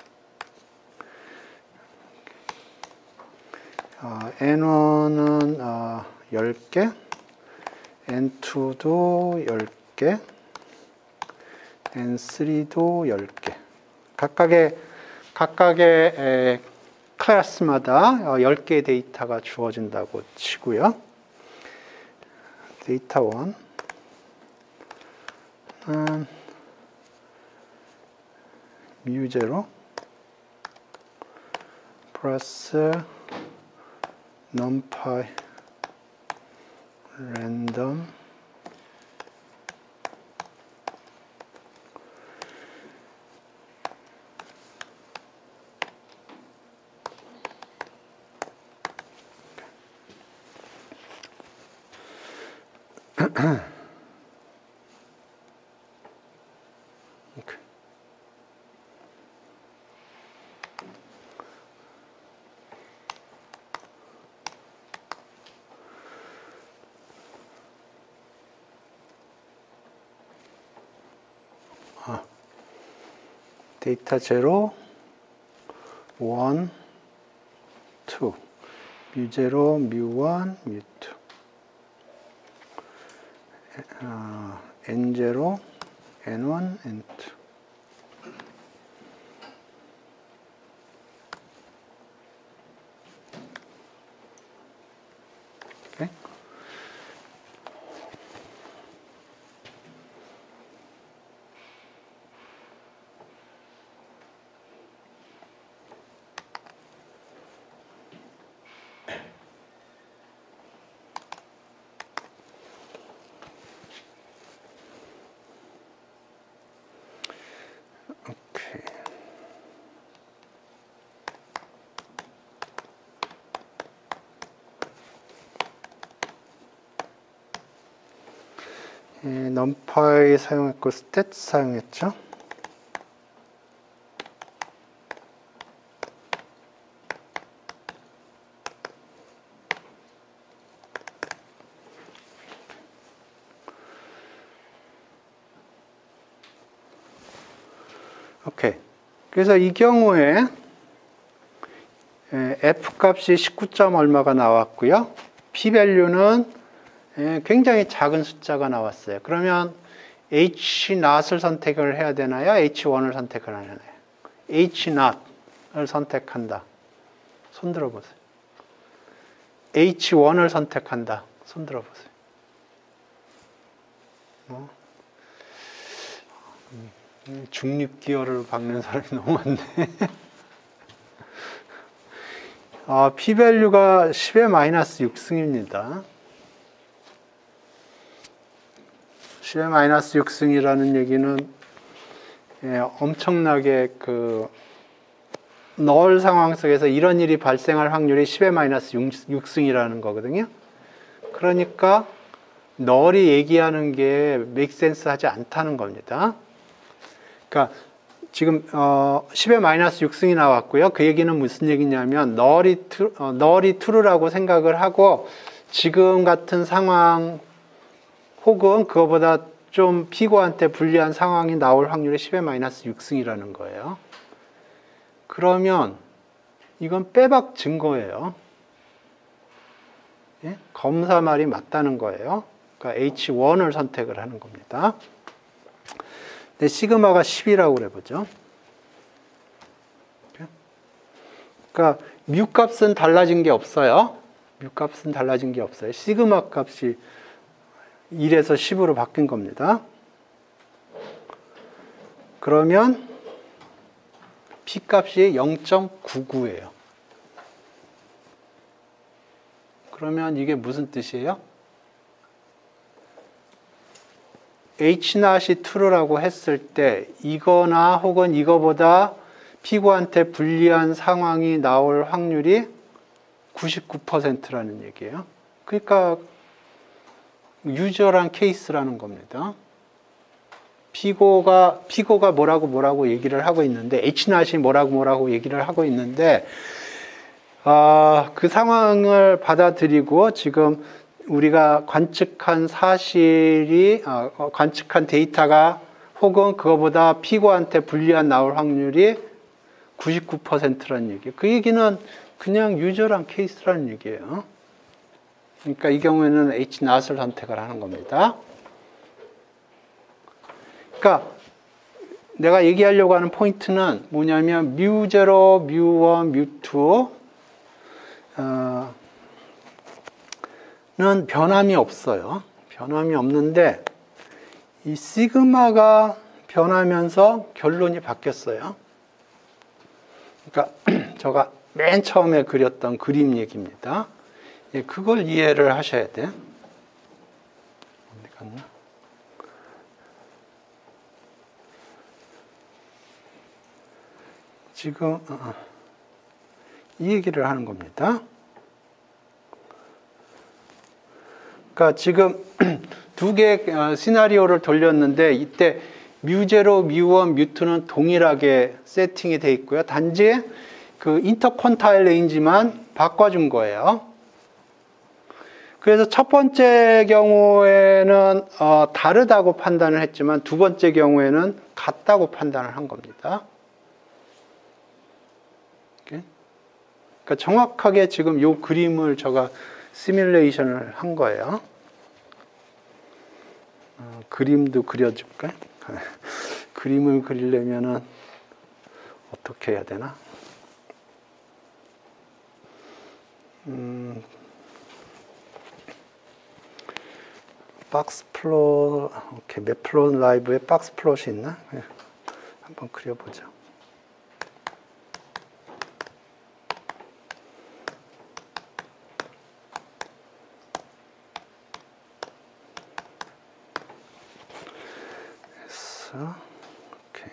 N1은 10개, N2도 10개, N3도 10개. 각각의 클래스마다 10개의 데이터가 주어진다고 치고요. 데이터 1은 뮤0 플러스 numpy random okay. 데이터 0, 1, 2 뮤0, 뮤1, 뮤2 N0, N1, N2 오케이. numpy 사용했고 stat 사용했죠. 오케이. 그래서 이 경우에 f 값이 19점 얼마가 나왔고요. p value는 굉장히 작은 숫자가 나왔어요. 그러면 H0을 선택을 해야 되나요? H1을 선택을 하나요? H0을 선택한다. 손 들어보세요. H1을 선택한다. 손 들어보세요. 중립기어를 박는 사람이 너무 많네. p-value가 10의 마이너스 6승입니다. 10의 마이너스 6승이라는 얘기는 엄청나게 널 상황 속에서 이런 일이 발생할 확률이 10의 마이너스 6승이라는 거거든요. 그러니까 널이 얘기하는 게 make sense 하지 않다는 겁니다. 그러니까 지금 10의 마이너스 6승이 나왔고요. 그 얘기는 무슨 얘기냐면 널이 true라고 생각을 하고 지금 같은 상황 혹은 그거보다 좀 피고한테 불리한 상황이 나올 확률이 10의 마이너스 6승이라는 거예요. 그러면 이건 빼박 증거예요. 예? 검사 말이 맞다는 거예요. 그러니까 H1을 선택을 하는 겁니다. 근데 시그마가 10이라고 그래보죠. 그러니까 뮤 값은 달라진 게 없어요. 뮤 값은 달라진 게 없어요. 시그마 값이 1에서 10으로 바뀐 겁니다. 그러면 P 값이 0.99예요. 그러면 이게 무슨 뜻이에요? H0이 true라고 했을 때 이거나 혹은 이거보다 피고한테 불리한 상황이 나올 확률이 99%라는 얘기예요. 그러니까 유저란 케이스라는 겁니다. 피고가 뭐라고 얘기를 하고 있는데 H0이 뭐라고 얘기를 하고 있는데 그 상황을 받아들이고 지금 우리가 관측한 사실이 관측한 데이터가 혹은 그거보다 피고한테 불리한 나올 확률이 99%라는 얘기예요. 그 얘기는 그냥 유저란 케이스라는 얘기예요. 그러니까 이 경우에는 H0을 선택을 하는 겁니다. 그러니까 내가 얘기하려고 하는 포인트는 뭐냐면 뮤0, 뮤1, 뮤2 는 변함이 없어요. 변함이 없는데 이 시그마가 변하면서 결론이 바뀌었어요. 그러니까 제가 맨 처음에 그렸던 그림 얘기입니다. 그걸 이해를 하셔야 돼. 어디 갔나? 지금 이 얘기를 하는 겁니다. 그러니까 지금 두 개의 시나리오를 돌렸는데 이때 뮤0, 뮤1, 뮤2는 동일하게 세팅이 되어 있고요. 단지 그 인터퀀타일 레인지만 바꿔준 거예요. 그래서 첫 번째 경우에는 다르다고 판단을 했지만 두 번째 경우에는 같다고 판단을 한 겁니다. 그러니까 정확하게 지금 이 그림을 제가 시뮬레이션을 한 거예요. 그림도 그려줄까요? 그림을 그리려면은 어떻게 해야 되나? 박스 플롯, 오케이, 맵플롯 라이브에 박스 플롯이 있나? 한번 그려보죠. 했어. 오케이.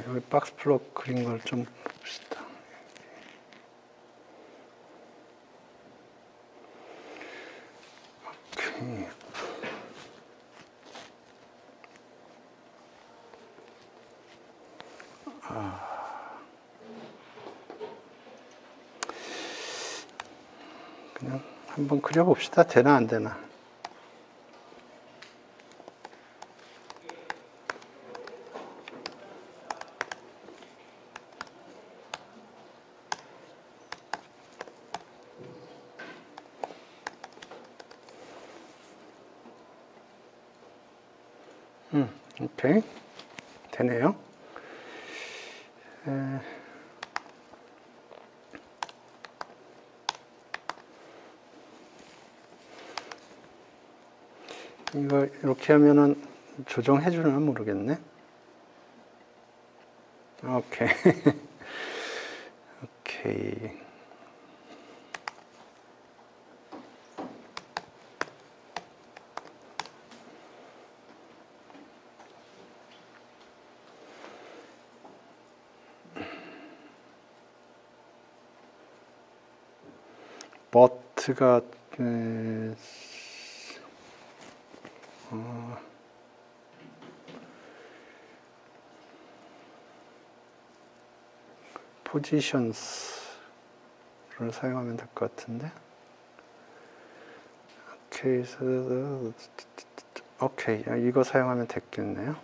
여기 박스 플롯 그린 걸 좀 봅시다. 오케이. 그냥 한번 그려봅시다. 되나 안 되나. 오케이. 되네요. 이거 이렇게 하면은 조정해 주나 모르겠네. 오케이. 오케이. but가 positions를 사용하면 될 것 같은데. 오케이, 이거 사용하면 됐겠네요.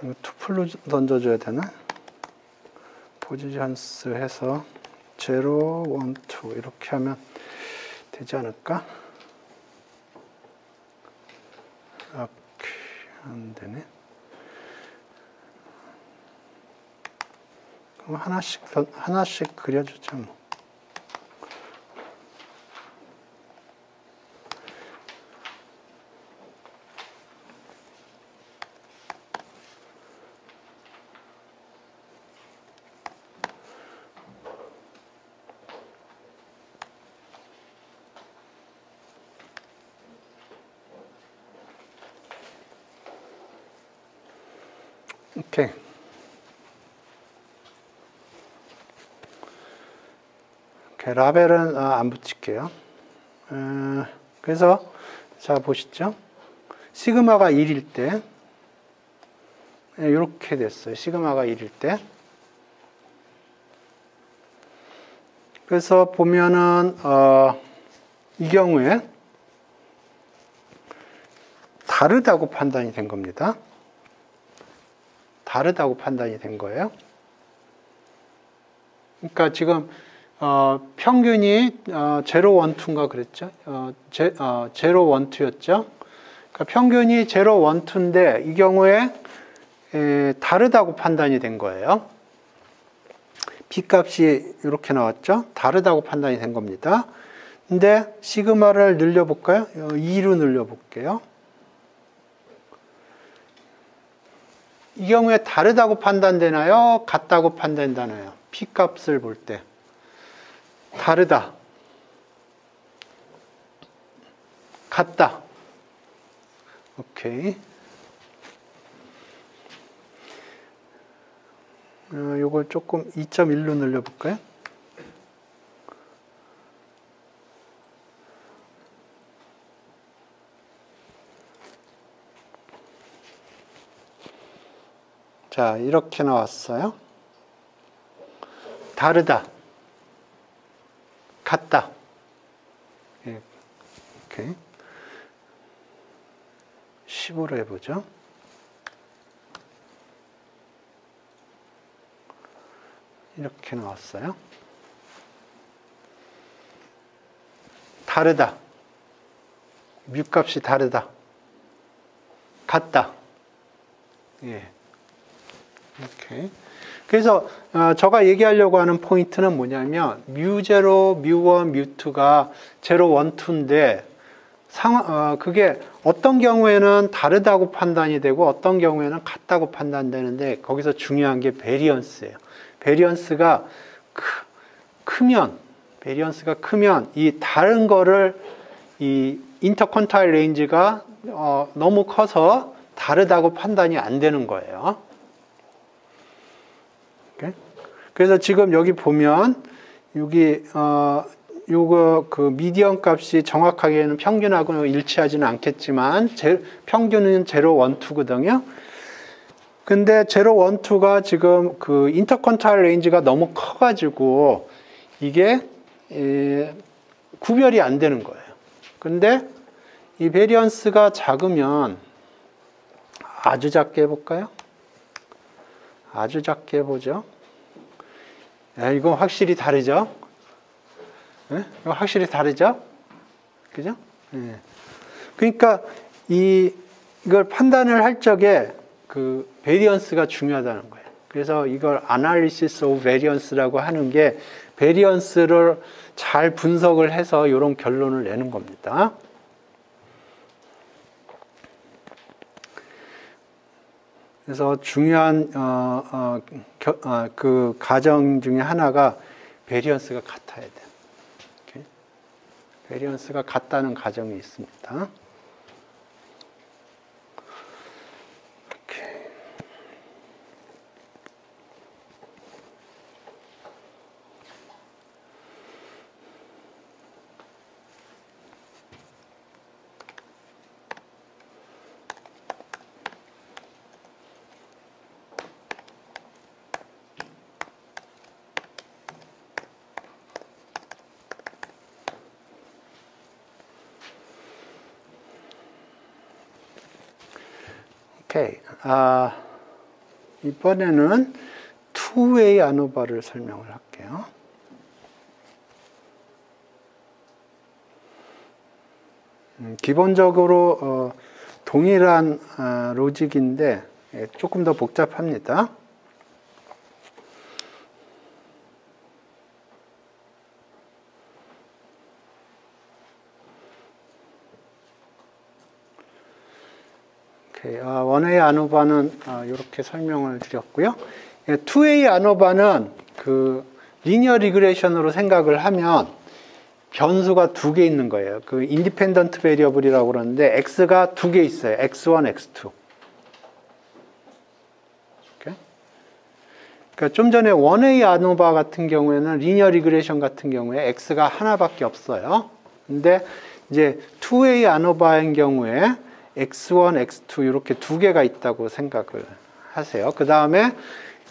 이거 투플로 던져줘야 되나? 포지션스 해서 0, 1, 2 이렇게 하면 되지 않을까? 안 되네. 그럼 하나씩 그려주자 뭐. 오케이. 라벨은 안 붙일게요. 그래서 자 보시죠. 시그마가 1일 때 이렇게 됐어요. 시그마가 1일 때. 그래서 보면은 이 경우에 다르다고 판단이 된 겁니다. 다르다고 판단이 된 거예요. 그러니까 지금 평균이 0, 1, 2인가 그랬죠? 0, 1, 2였죠? 그러니까 평균이 0, 1, 2인데 이 경우에 다르다고 판단이 된 거예요. B값이 이렇게 나왔죠? 다르다고 판단이 된 겁니다. 근데 시그마를 늘려볼까요? 2로 늘려볼게요. 이 경우에 다르다고 판단되나요? 같다고 판단되나요? P값을 볼 때. 다르다. 같다. 오케이. 요걸 조금 2.1로 늘려볼까요? 자, 이렇게 나왔어요. 다르다. 같다. 이렇게. 15로 해보죠. 이렇게 나왔어요. 다르다. 뮤값이 다르다. 같다. 예. 이렇게. 그래서 제가 얘기하려고 하는 포인트는 뭐냐면 뮤0, 뮤1, 뮤2가 0, 1, 2인데 그게 어떤 경우에는 다르다고 판단이 되고 어떤 경우에는 같다고 판단되는데 거기서 중요한 게 베리언스예요. 베리언스가 크면 이 다른 거를 이 인터컨타일 레인지가 너무 커서 다르다고 판단이 안 되는 거예요. 그래서 지금 여기 보면 여기 요거 그 미디언 값이 정확하게는 평균하고 일치하지는 않겠지만 평균은 0, 1, 2거든요. 근데 0, 1, 2가 지금 그 인터컨타일 레인지가 너무 커가지고 이게 구별이 안 되는 거예요. 근데 이 베리언스가 작으면 아주 작게 해볼까요? 아주 작게 해보죠. 이건 확실히 다르죠? 네? 이거 확실히 다르죠? 그죠? 네. 그러니까 이걸 판단을 할 적에 그 베리언스가 중요하다는 거예요. 그래서 이걸 Analysis of Variance라고 하는 게 베리언스를 잘 분석을 해서 이런 결론을 내는 겁니다. 그래서 중요한 그 가정 중에 하나가 베리언스가 같아야 돼요. 베리언스가 같다는 가정이 있습니다. 오케이. 오케이. 이번에는 투웨이 아노바를 설명을 할게요. 기본적으로 동일한 로직인데 조금 더 복잡합니다. 원웨이 아노바는 이렇게 설명을 드렸고요. 투웨이 아노바는 그 리니어 리그레이션으로 생각을 하면 변수가 두 개 있는 거예요. 그 인디펜던트 베리어블이라고 그러는데 x가 두 개 있어요. x1, x2. 그러니까 좀 전에 원웨이 아노바 같은 경우에는 리니어 리그레이션 같은 경우에 x가 하나밖에 없어요. 근데 이제 투웨이 아노바인 경우에 x1, x2 이렇게 두 개가 있다고 생각을 하세요. 그 다음에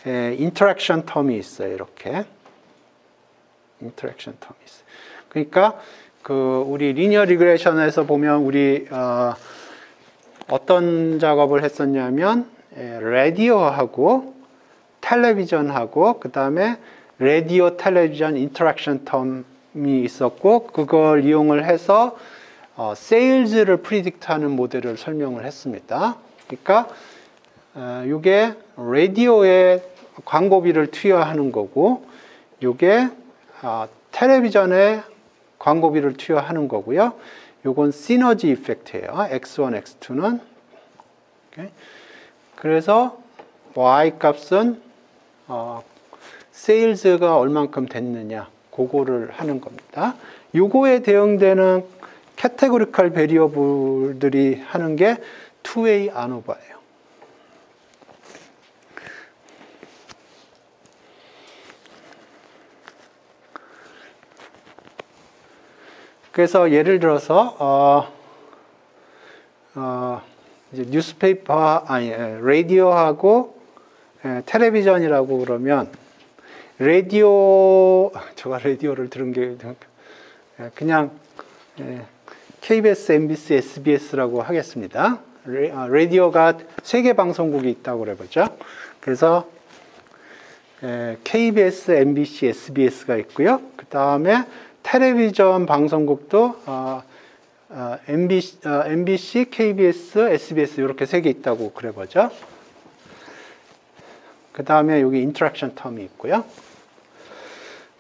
인터랙션 텀이 있어요. 이렇게 인터랙션 텀이 있어요. 그러니까 그 우리 리니어 리그레이션에서 보면 우리 어떤 작업을 했었냐면 라디오하고 텔레비전하고 그 다음에 라디오 텔레비전 인터랙션 텀이 있었고 그걸 이용을 해서 세일즈를 프리딕트하는 모델을 설명을 했습니다. 그러니까 이게 라디오에 광고비를 투여하는 거고 이게 텔레비전에 광고비를 투여하는 거고요. 이건 시너지 이펙트예요. X1, X2는. 그래서 Y 값은 세일즈가 얼만큼 됐느냐 그거를 하는 겁니다. 요거에 대응되는 캐테고리컬 베리어블들이 하는 게 투웨이 아노바예요. 그래서 예를 들어서 이제 뉴스페이퍼 라디오하고 텔레비전이라고 그러면 라디오 제가 라디오를 들은 게 그냥 KBS, MBC, SBS라고 하겠습니다. 라디오가 세 개 방송국이 있다고 그래보죠. 그래서 KBS, MBC, SBS가 있고요. 그 다음에 텔레비전 방송국도 MBC, KBS, SBS 이렇게 세 개 있다고 그래보죠. 그 다음에 여기 인터랙션 텀이 있고요.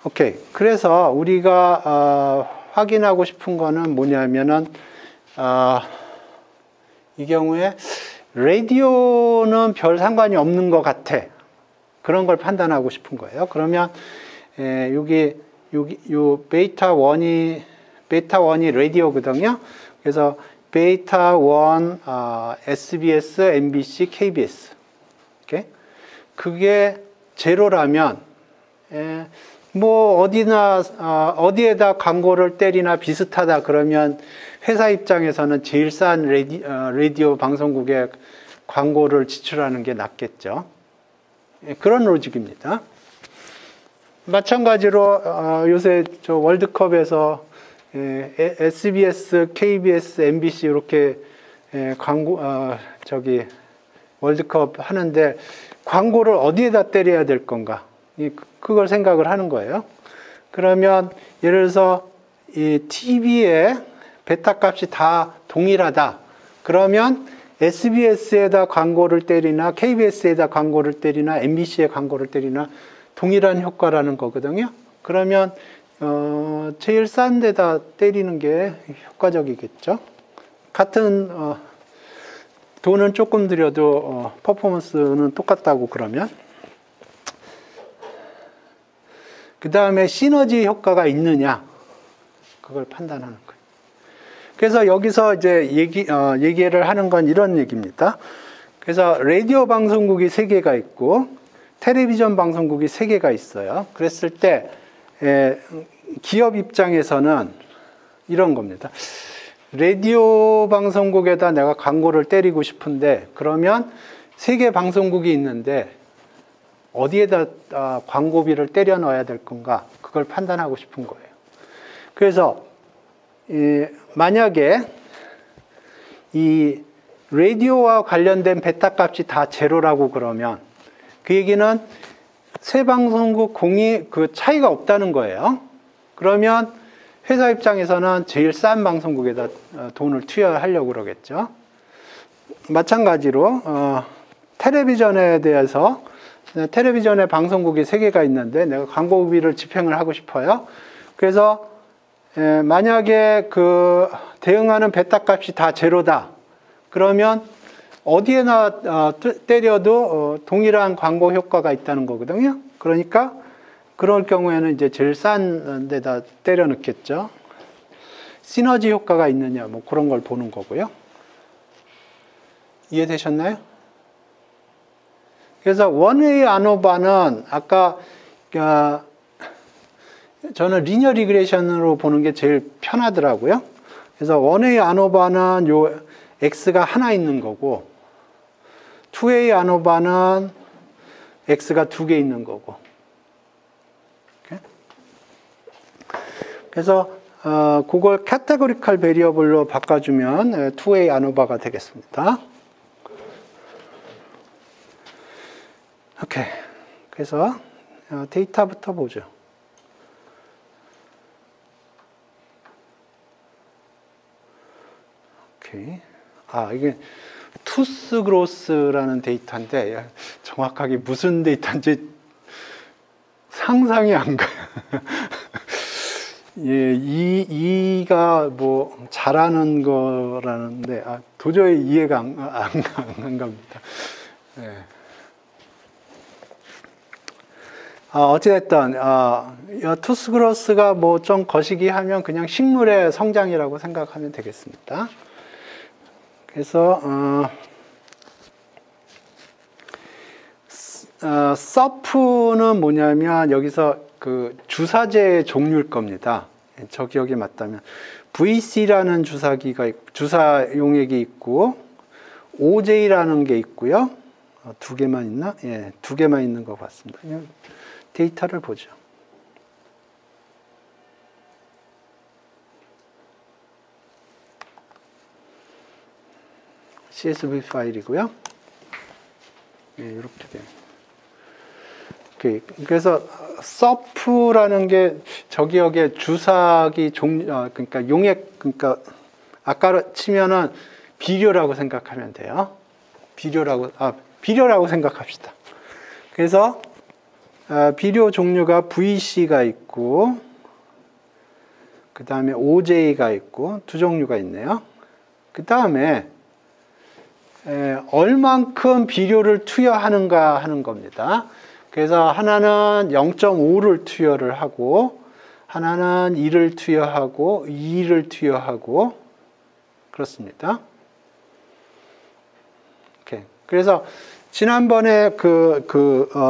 오케이. 그래서 우리가 확인하고 싶은 거는 뭐냐면은 이 경우에 라디오는 별 상관이 없는 것 같아. 그런 걸 판단하고 싶은 거예요. 그러면 여기 요 베이타 1이 라디오거든요. 그래서 베이타 1 SBS, MBC, KBS. 오케이? 그게 제로라면 뭐 어디에다 광고를 때리나 비슷하다 그러면 회사 입장에서는 제일 싼 라디오 방송국에 광고를 지출하는 게 낫겠죠. 그런 로직입니다. 마찬가지로 요새 저 월드컵에서 SBS, KBS, MBC 이렇게 광고 월드컵 하는데 광고를 어디에다 때려야 될 건가? 그걸 생각을 하는 거예요. 그러면 예를 들어서 이 TV의 베타 값이 다 동일하다. 그러면 SBS에다 광고를 때리나 KBS에다 광고를 때리나 MBC에 광고를 때리나 동일한 효과라는 거거든요. 그러면 제일 싼 데다 때리는 게 효과적이겠죠. 같은 돈은 조금 들여도 퍼포먼스는 똑같다고 그러면. 그 다음에 시너지 효과가 있느냐. 그걸 판단하는 거예요. 그래서 여기서 이제 얘기를 하는 건 이런 얘기입니다. 그래서 라디오 방송국이 3개가 있고 텔레비전 방송국이 3개가 있어요. 그랬을 때 기업 입장에서는 이런 겁니다. 라디오 방송국에다 내가 광고를 때리고 싶은데 그러면 3개 방송국이 있는데 어디에다 광고비를 때려 넣어야 될 건가? 그걸 판단하고 싶은 거예요. 그래서 만약에 이 라디오와 관련된 베타 값이 다 제로라고 그러면 그 얘기는 세 방송국 공이 그 차이가 없다는 거예요. 그러면 회사 입장에서는 제일 싼 방송국에다 돈을 투여하려고 그러겠죠. 마찬가지로 텔레비전에 대해서 텔레비전에 방송국이 3개가 있는데 내가 광고비를 집행을 하고 싶어요. 그래서 만약에 그 대응하는 베타 값이 다 제로다. 그러면 어디에나 때려도 동일한 광고 효과가 있다는 거거든요. 그러니까 그럴 경우에는 이제 제일 싼 데다 때려 넣겠죠. 시너지 효과가 있느냐 뭐 그런 걸 보는 거고요. 이해되셨나요? 그래서 원웨이 아노바는 아까 저는 리니어 리그레이션으로 보는 게 제일 편하더라고요. 그래서 원웨이 아노바는 요 x가 하나 있는 거고 투웨이 아노바는 x가 2개 있는 거고. 그래서 그걸 카테고리컬 베리어블로 바꿔주면 투웨이 아노바가 되겠습니다. 오케이. 그래서 데이터부터 보죠. 오케이. 이게 투스 그로스라는 데이터인데 정확하게 무슨 데이터인지 상상이 안 가요. 예, 이가 뭐 잘하는 거라는데 도저히 이해가 안 갑니다. 예. 어찌됐든 투스 그로스가 뭐 좀 거시기 하면 그냥 식물의 성장이라고 생각하면 되겠습니다. 그래서 서프는 뭐냐면 여기서 그 주사제 종류일 겁니다. 저 기억에 맞다면 VC라는 주사 용액이 있고 OJ라는 게 있고요. 2개만 있나? 예, 2개만 있는 것 같습니다. 데이터를 보죠. CSV 파일이고요. 예, 이렇게 돼요. 그래서 서프라는 게 저기 여기에 주사기 그러니까 용액, 그러니까 아까 치면은 비료라고 생각하면 돼요. 비료라고 생각합시다. 그래서 비료 종류가 VC가 있고 그 다음에 OJ가 있고 2종류가 있네요. 그 다음에 얼만큼 비료를 투여하는가 하는 겁니다. 그래서 하나는 0.5를 투여를 하고 하나는 1을 투여하고 2를 투여하고 그렇습니다. 오케이. 그래서 지난번에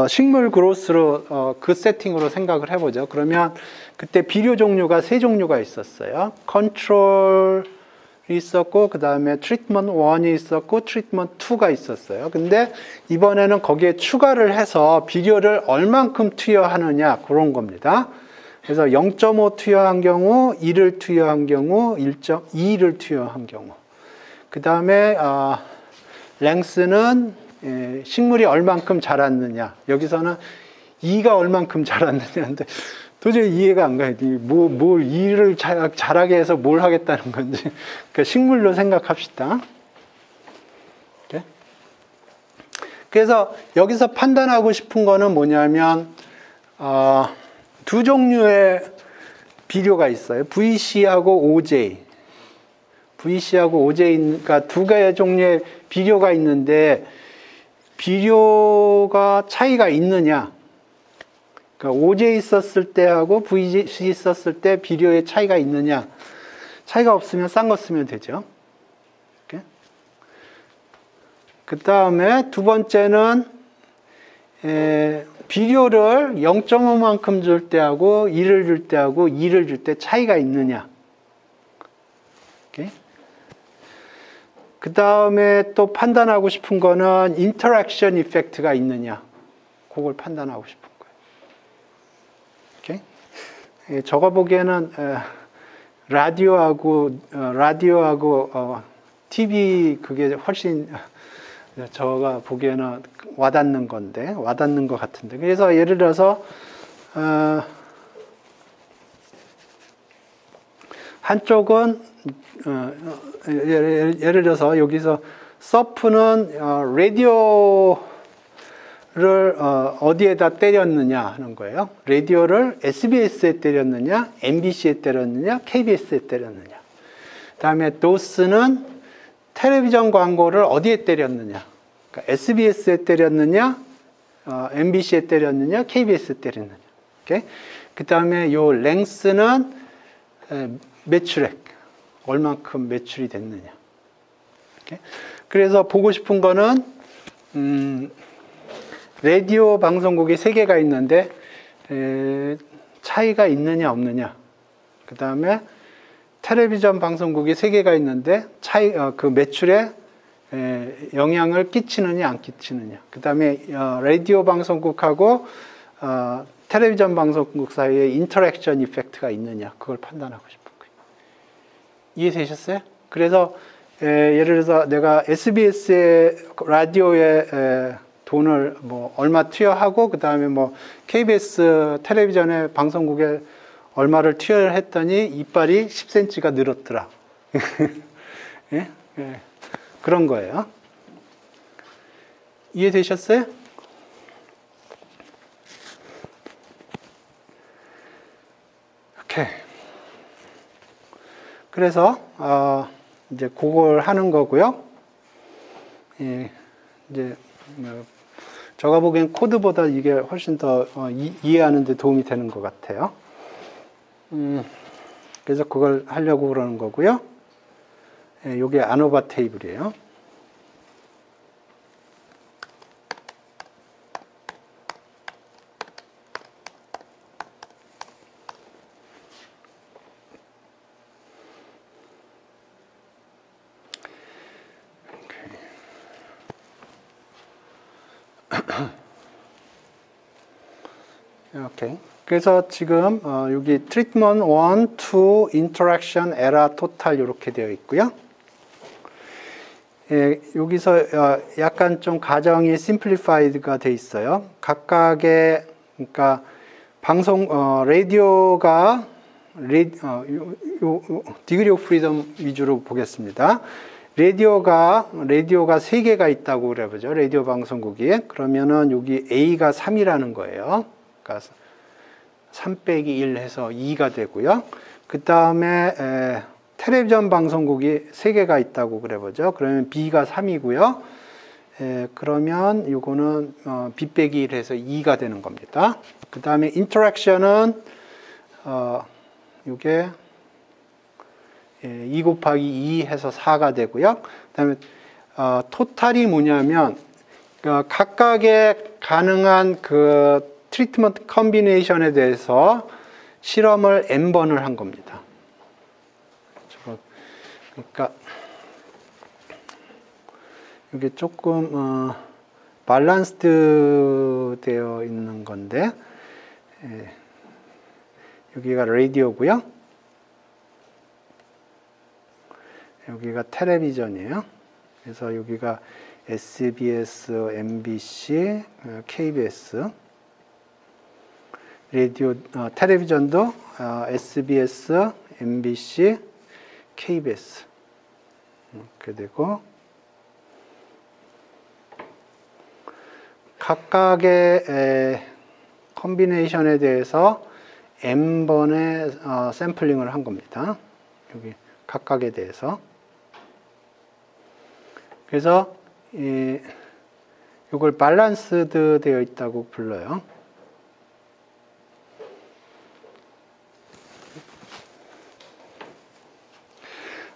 식물 그로스로 그 세팅으로 생각을 해보죠. 그러면 그때 비료 종류가 3종류가 있었어요. 컨트롤이 있었고 그 다음에 트리트먼트 1이 있었고 트리트먼트 2가 있었어요. 근데 이번에는 거기에 추가를 해서 비료를 얼만큼 투여하느냐 그런 겁니다. 그래서 0.5 투여한 경우, 1을 투여한 경우, 1.2를 투여한 경우. 그 다음에 랭스는 식물이 얼만큼 자랐느냐. 여기서는 2가 얼만큼 자랐느냐인데 도저히 이해가 안 가요. 뭘 일을 잘하게 해서 뭘 하겠다는 건지. 그러니까 식물로 생각합시다. 이렇게. 그래서 여기서 판단하고 싶은 거는 뭐냐면 2종류의 비료가 있어요. VC하고 OJ. VC하고 OJ가 2개의 종류의 비료가 있는데 비료가 차이가 있느냐. 그러니까 OJ 있었을 때하고 VC 있었을 때 비료의 차이가 있느냐? 차이가 없으면 싼 거 쓰면 되죠. 그 다음에 두 번째는 비료를 0.5만큼 줄 때하고 1을 줄 때하고 2를 줄 때 차이가 있느냐. 그 다음에 또 판단하고 싶은 거는 인터랙션 이펙트가 있느냐. 그걸 판단하고 싶은 거예요. 저거 보기에는 라디오하고 TV 그게 훨씬 저가 보기에는 와닿는 건데, 와닿는 것 같은데. 그래서 예를 들어서 한쪽은 예를 들어서 여기서 서프는 라디오를 어디에다 때렸느냐 하는 거예요. 라디오를 SBS에 때렸느냐, MBC에 때렸느냐, KBS에 때렸느냐. 그다음에 도스는 텔레비전 광고를 어디에 때렸느냐. 그러니까 SBS에 때렸느냐, MBC에 때렸느냐, KBS에 때렸느냐. 그다음에 요 랭스는 매출액, 얼만큼 매출이 됐느냐. 그래서 보고 싶은 거는 라디오 방송국이 3개가 있는데 차이가 있느냐 없느냐. 그 다음에 텔레비전 방송국이 3개가 있는데 그 매출에 영향을 끼치느냐 안 끼치느냐. 그 다음에 라디오 방송국하고 텔레비전 방송국 사이에 인터랙션 이펙트가 있느냐. 그걸 판단하고 싶은 거예요. 이해되셨어요? 그래서 예를 들어서 내가 SBS의 라디오에 돈을 뭐 얼마 투여하고 그 다음에 뭐 KBS 텔레비전의 방송국에 얼마를 투여를 했더니 이빨이 10cm가 늘었더라. 예? 그런 거예요. 이해되셨어요? 오케이. 그래서 이제 그걸 하는 거고요. 예, 이제 제가 보기엔 코드보다 이게 훨씬 더 이해하는 데 도움이 되는 것 같아요. 그래서 그걸 하려고 그러는 거고요. 예, 이게 아노바 테이블이에요. 오케이. 그래서 지금 여기 treatment 1, 2, interaction, error, total 이렇게 되어 있고요. 예, 여기서 약간 좀 가정이 simplified가 돼 있어요. 각각의 그러니까 방송 라디오가 디그리 오브 프리덤 위주로 보겠습니다. 라디오가 3개가 있다고 그래보죠. 라디오 방송국이. 그러면은 여기 A가 3이라는 거예요. 그러니까 3 빼기 1 해서 2가 되고요. 그 다음에 텔레비전 방송국이 3개가 있다고 그래보죠. 그러면 B가 3이고요. 그러면 이거는 B 빼기 1 해서 2가 되는 겁니다. 그 다음에 인터랙션은 이게 2 곱하기 2 해서 4가 되고요. 그 다음에 토탈이 뭐냐면 각각의 가능한 그 트리트먼트 컨비네이션에 대해서 실험을 n번을 한 겁니다. 그러니까 이게 조금 밸런스드 되어 있는 건데 여기가 라디오고요. 여기가 텔레비전이에요. 그래서 여기가 SBS, MBC, KBS. 라디오, 텔레비전도 SBS, MBC, KBS. 이렇게 되고 각각의 컨비네이션에 대해서 n번의 샘플링을 한 겁니다. 여기 각각에 대해서. 그래서 이걸 밸런스드 되어 있다고 불러요.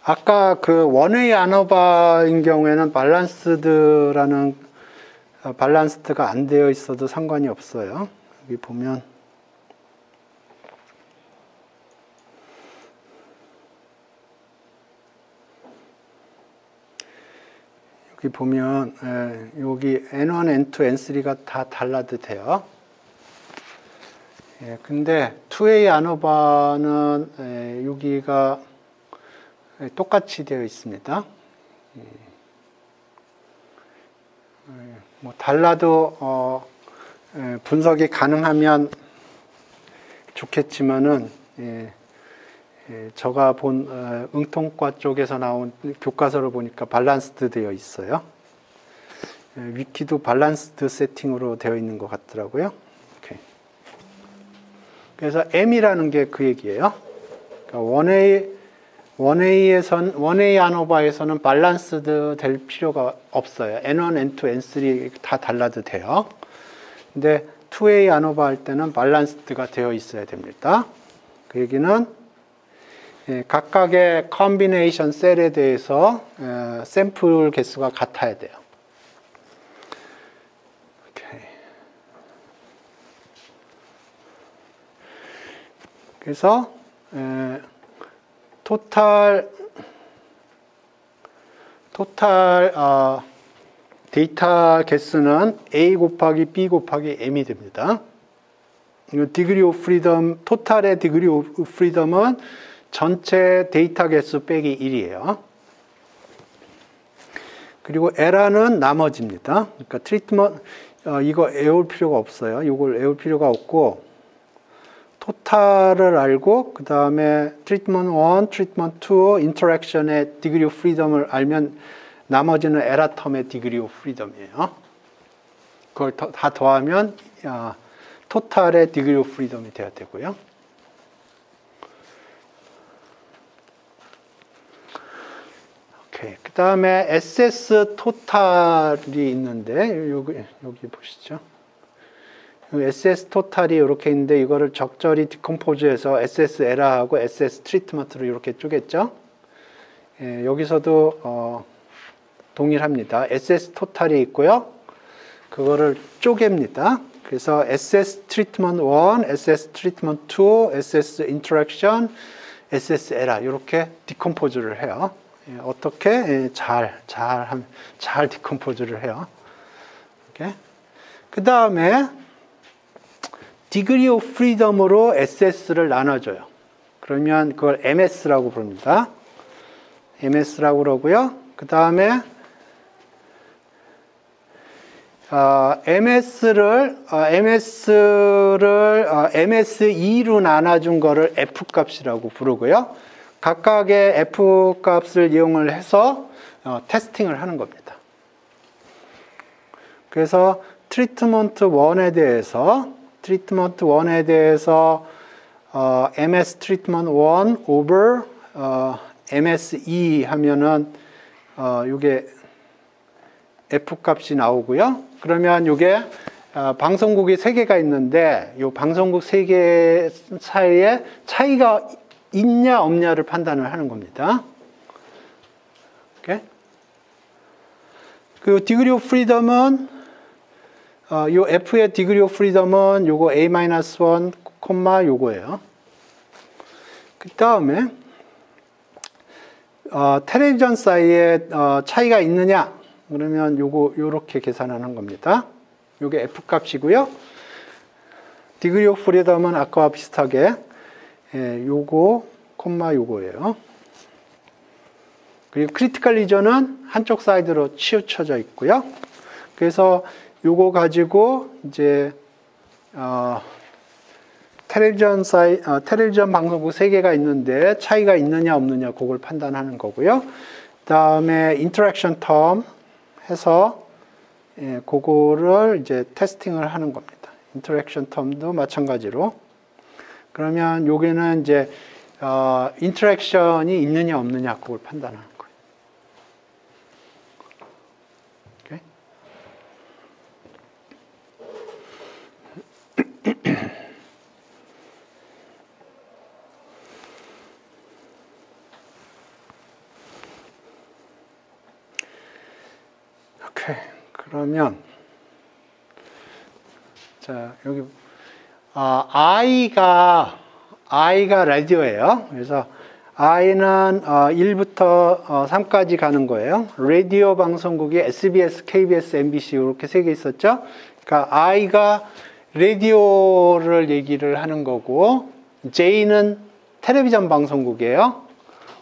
아까 그 원웨이 아노바인 경우에는 밸런스드가 안 되어 있어도 상관이 없어요. 여기 보면 여기 N1, N2, N3가 다 달라도 돼요. 근데 투웨이 아노바는 여기가 똑같이 되어 있습니다. 뭐 달라도 분석이 가능하면 좋겠지만은 제가 본 응통과 쪽에서 나온 교과서를 보니까 밸런스드 되어 있어요. 위키도 밸런스드 세팅으로 되어 있는 것 같더라고요. 오케이. 그래서 M이라는 게 그 얘기예요. 그러니까 원웨이 아노바에서는 밸런스드 될 필요가 없어요. N1, N2, N3 다 달라도 돼요. 근데 투웨이 아노바 할 때는 밸런스드가 되어 있어야 됩니다. 그 얘기는 각각의 컨비네이션 셀에 대해서 샘플 개수가 같아야 돼요. 오케이. 그래서 토탈 데이터 개수는 A 곱하기 B 곱하기 M이 됩니다. 디그리 오브 프리덤, 토탈의 디그리 오브 프리덤은 전체 데이터 개수 빼기 1이에요. 그리고 에라는 나머지입니다. 그러니까 트리트먼트, 이거 외울 필요가 없어요. 이걸 외울 필요가 없고, 토탈을 알고, 그 다음에 트리트먼트 1, 트리트먼트 2, 인터랙션의 디그리 오브 프리덤을 알면 나머지는 에라 텀의 디그리 오브 프리덤이에요. 그걸 다 더하면 토탈의 디그리 오브 프리덤이 돼야 되고요. 오케이. 그 다음에 SS 토탈이 있는데, 여기 보시죠. SS 토탈이 이렇게 있는데, 이거를 적절히 디컴포즈해서 SS 에라하고 SS 트리트먼트로 이렇게 쪼갰죠. 여기서도 동일합니다. SS 토탈이 있고요. 그거를 쪼갭니다. 그래서 SS 트리트먼트 1, SS 트리트먼트 2, SS 인터랙션, SS 에라 이렇게 디컴포즈를 해요. 어떻게? 잘 디컴포즈를 해요. 그 다음에 디그리 오브 프리덤으로 SS를 나눠줘요. 그러면 그걸 MS라고 부릅니다. MS라고 그러고요. 그 다음에 MS2로 나눠준 거를 F 값이라고 부르고요. 각각의 F 값을 이용을 해서 테스팅을 하는 겁니다. 그래서 트리트먼트 1에 대해서 MS 트리트먼트 1 over MS2 하면은 이게 F 값이 나오고요. 그러면 이게 방송국이 3개가 있는데 이 방송국 3개 사이에 차이가 있냐 없냐를 판단을 하는 겁니다. 오케이? 그 디그리 오브 프리덤은 요 F의 디그리 오브 프리덤은 요거 A-1, 콤마 요거예요. 그 다음에 텔레비전 사이에 차이가 있느냐? 그러면 요렇게 계산하는 겁니다. 요게 F 값이고요. 디그리 오브 프리덤은 아까와 비슷하게 요거, 콤마 요거예요. 그리고 크리티컬 리전은 한쪽 사이드로 치우쳐져 있고요. 그래서 요거 가지고 이제 텔레비전 방송국 3개가 있는데 차이가 있느냐 없느냐 그걸 판단하는 거고요. 그다음에 인터랙션 텀 해서 그거를 이제 테스팅을 하는 겁니다. 인터랙션 텀도 마찬가지로. 그러면 여기는 이제 인터랙션이 있느냐 없느냐 그걸 판단하는 거예요. 오케이? 오케이. 그러면 자, 여기 I가 라디오예요. 그래서 I는 1부터 3까지 가는 거예요. 라디오 방송국이 SBS, KBS, MBC 이렇게 세 개 있었죠. 그러니까 I가 라디오를 얘기를 하는 거고, J는 텔레비전 방송국이에요.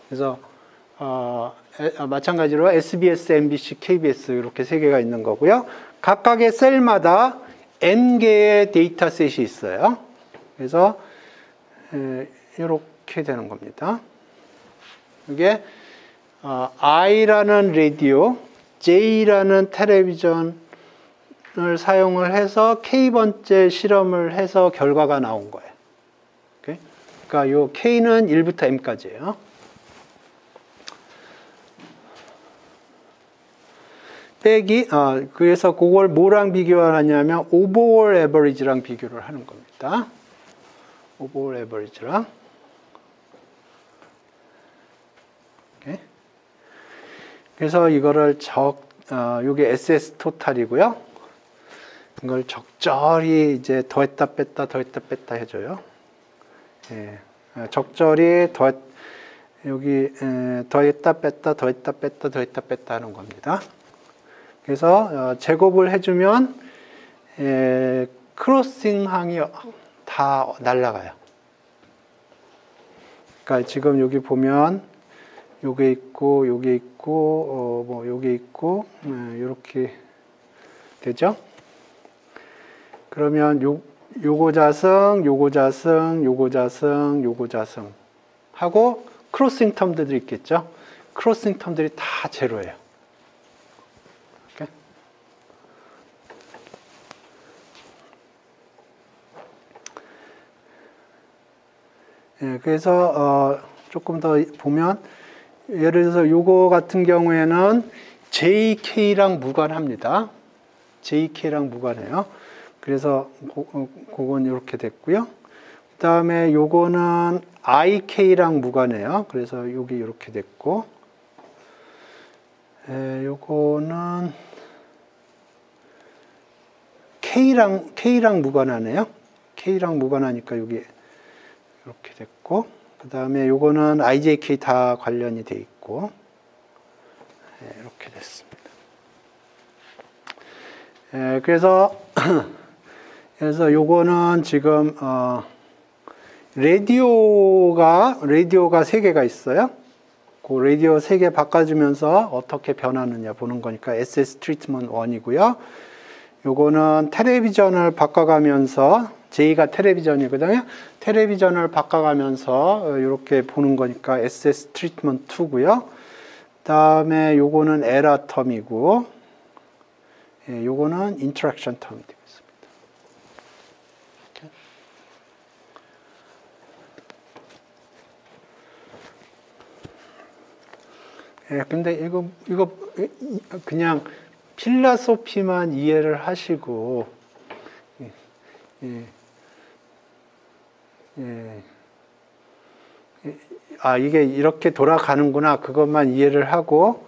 그래서 마찬가지로 SBS, MBC, KBS 이렇게 세 개가 있는 거고요. 각각의 셀마다 N개의 데이터셋이 있어요. 그래서 이렇게 되는 겁니다. 이게 I라는 라디오, J라는 텔레비전을 사용을 해서 K번째 실험을 해서 결과가 나온 거예요. 오케이? 그러니까 요 K는 1부터 M까지예요. 빼기, 그래서 그걸 뭐랑 비교를 하냐면 오버올 에버리지랑 비교를 하는 겁니다. 오버올 에버리지랑. 오케이. 그래서 이거를 요게 SS 토탈이고요. 이걸 적절히 이제 더했다 뺐다 해줘요. 예, 적절히 더했다 뺐다 하는 겁니다. 그래서 제곱을 해주면 크로싱 항이 다 날아가요. 그러니까 지금 여기 보면 요게 있고 요게 있고 뭐 요게 있고 이렇게 되죠. 그러면 요거 자승 하고 크로싱 텀들이 있겠죠. 크로싱 텀들이 다 제로예요. 예, 그래서 조금 더 보면 예를 들어서 요거 같은 경우에는 JK랑 무관합니다. JK랑 무관해요. 그래서 그건 이렇게 됐고요. 그 다음에 요거는 IK랑 무관해요. 그래서 여기 이렇게 됐고, 요거는 K랑 무관하네요. K랑 무관하니까 여기 이렇게 됐고, 그 다음에 요거는 IJK 다 관련이 돼 있고, 이렇게 됐습니다. 그래서 요거는 지금 라디오가 3개가 있어요. 그 라디오 3개 바꿔주면서 어떻게 변하느냐 보는 거니까 SS 트리트먼트 1이고요. 요거는 텔레비전을 바꿔가면서 J가 텔레비전이거든요. 텔레비전을 바꿔가면서 이렇게 보는 거니까 SS 트리트먼트 2고요. 다음에 요거는 에러 텀이고, 요거는 인터랙션 텀이 되겠습니다. 근데 이거 그냥 필라소피만 이해를 하시고, 이게 이렇게 돌아가는구나. 그것만 이해를 하고,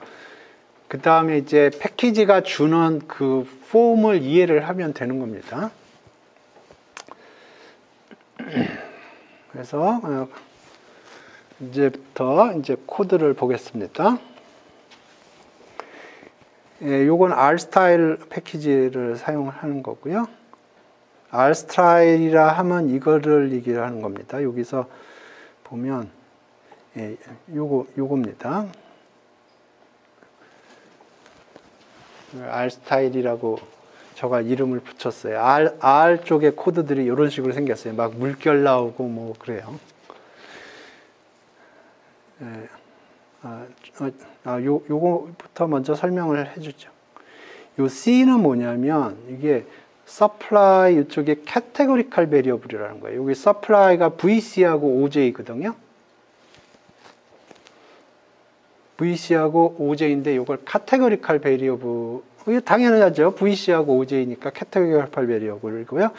그 다음에 이제 패키지가 주는 그 폼을 이해를 하면 되는 겁니다. 그래서, 이제부터 이제 코드를 보겠습니다. 요건 R스타일 패키지를 사용하는 거고요. R스타일이라 하면 이거를 얘기를 하는 겁니다. 여기서 보면 요겁니다. R스타일이라고 제가 이름을 붙였어요. R 쪽의 코드들이 이런 식으로 생겼어요. 막 물결 나오고 뭐 그래요. 요거부터 먼저 설명을 해주죠. 요 C는 뭐냐면 이게 supply 이쪽에 categorical variable이라는 거예요. 여기 supply가 VC하고 OJ거든요. VC하고 OJ인데 이걸 categorical variable, 이게 당연하죠. VC하고 OJ니까 categorical variable이고요.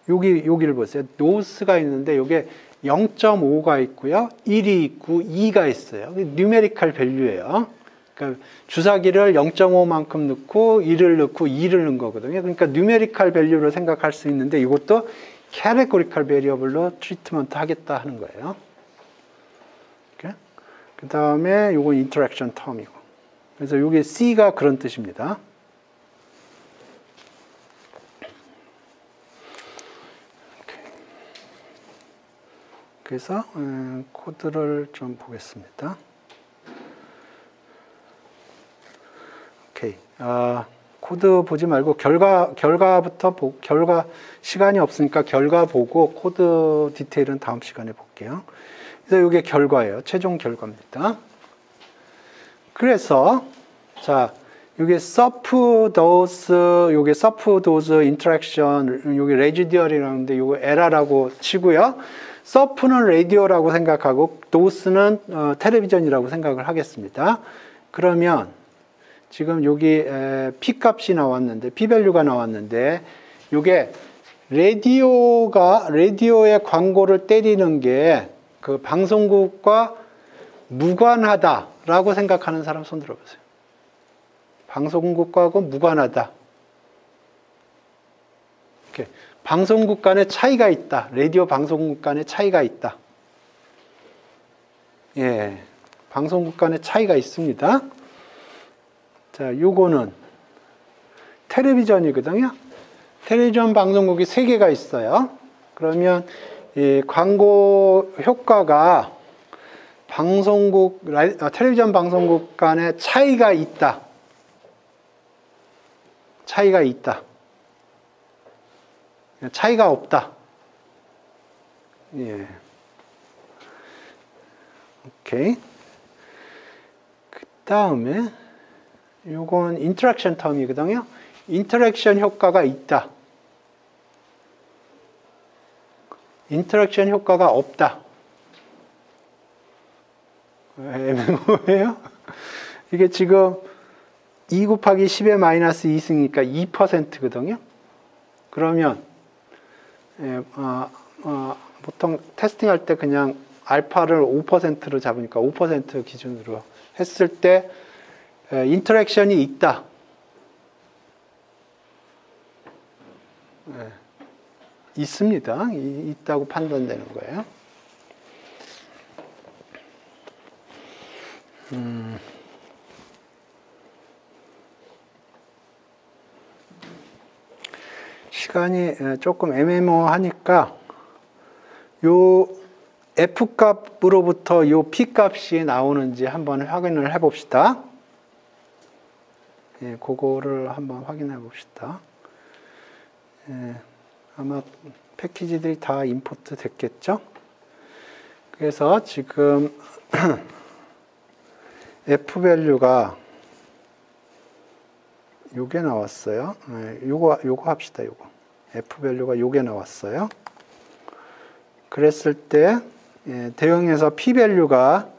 여기를 보세요. 노스가 있는데 이게 0.5가 있고요. 1이 있고 2가 있어요. numerical value예요. 그러니까 주사기를 0.5만큼 넣고 1을 넣고 2를 넣은 거거든요. 그러니까 뉴메리컬 밸류로 생각할 수 있는데 이것도 캐테고리컬 베리어블로 트리트먼트 하겠다 하는 거예요. 그 다음에 요거 인터랙션 텀이고. 그래서 요게 C가 그런 뜻입니다. 그래서 코드를 좀 보겠습니다. 오케이. 코드 보지 말고 결과부터 결과 시간이 없으니까 결과 보고 코드 디테일은 다음 시간에 볼게요. 그래서 이게 결과예요. 최종 결과입니다. 그래서 자, 이게 서프 도스, 요게 서프 도스 인터랙션, 요게 레지디얼이라는데 요거 에라라고 치고요. 서프는 라디오라고 생각하고 도스는 텔레비전이라고 생각을 하겠습니다. 그러면 지금 여기 P 값이 나왔는데, P 밸류가 나왔는데, 요게 라디오의 광고를 때리는 게 그 방송국과 무관하다라고 생각하는 사람 손 들어보세요. 방송국과하고 무관하다. 이렇게 방송국 간의 차이가 있다. 라디오 방송국 간의 차이가 있다. 예, 방송국 간의 차이가 있습니다. 자, 요거는 텔레비전이거든요. 텔레비전 방송국이 3개가 있어요. 그러면 이 광고 효과가 텔레비전 방송국 간의 차이가 있다. 차이가 있다. 차이가 없다. 예. 오케이. 그 다음에 요건 인터랙션 텀이거든요. 인터랙션 효과가 있다. 인터랙션 효과가 없다. 애매모호해요? 이게 지금 2 곱하기 10의 마이너스 2승이니까 2%거든요. 그러면 보통 테스팅할 때 그냥 알파를 5%로 잡으니까 5% 기준으로 했을 때 인터랙션이 있다. 있습니다. 있다고 판단되는 거예요. 시간이 조금 애매모호하니까 요 F 값으로부터 요 P 값이 나오는지 한번 확인을 해 봅시다. 예, 그거를 한번 확인해 봅시다. 예, 아마 패키지들이 다 임포트 됐겠죠? 그래서 지금 F 밸류가 요게 나왔어요. 예, 요거 합시다, 요거. F 밸류가 요게 나왔어요. 그랬을 때, 예, 대응해서 P 밸류가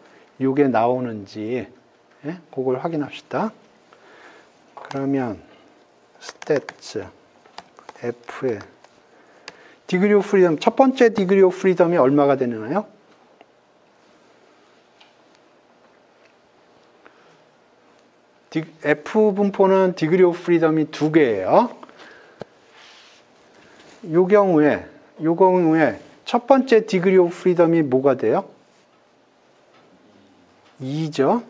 요게 나오는지, 예, 그걸 확인합시다. 그러면, stats, F의 디그리 오브 프리덤, 첫 번째 디그리 오브 프리덤이 얼마가 되나요? F 분포는 디그리 오브 프리덤이 2개예요. 요 경우에 첫 번째 디그리 오브 프리덤이 뭐가 돼요? 2죠.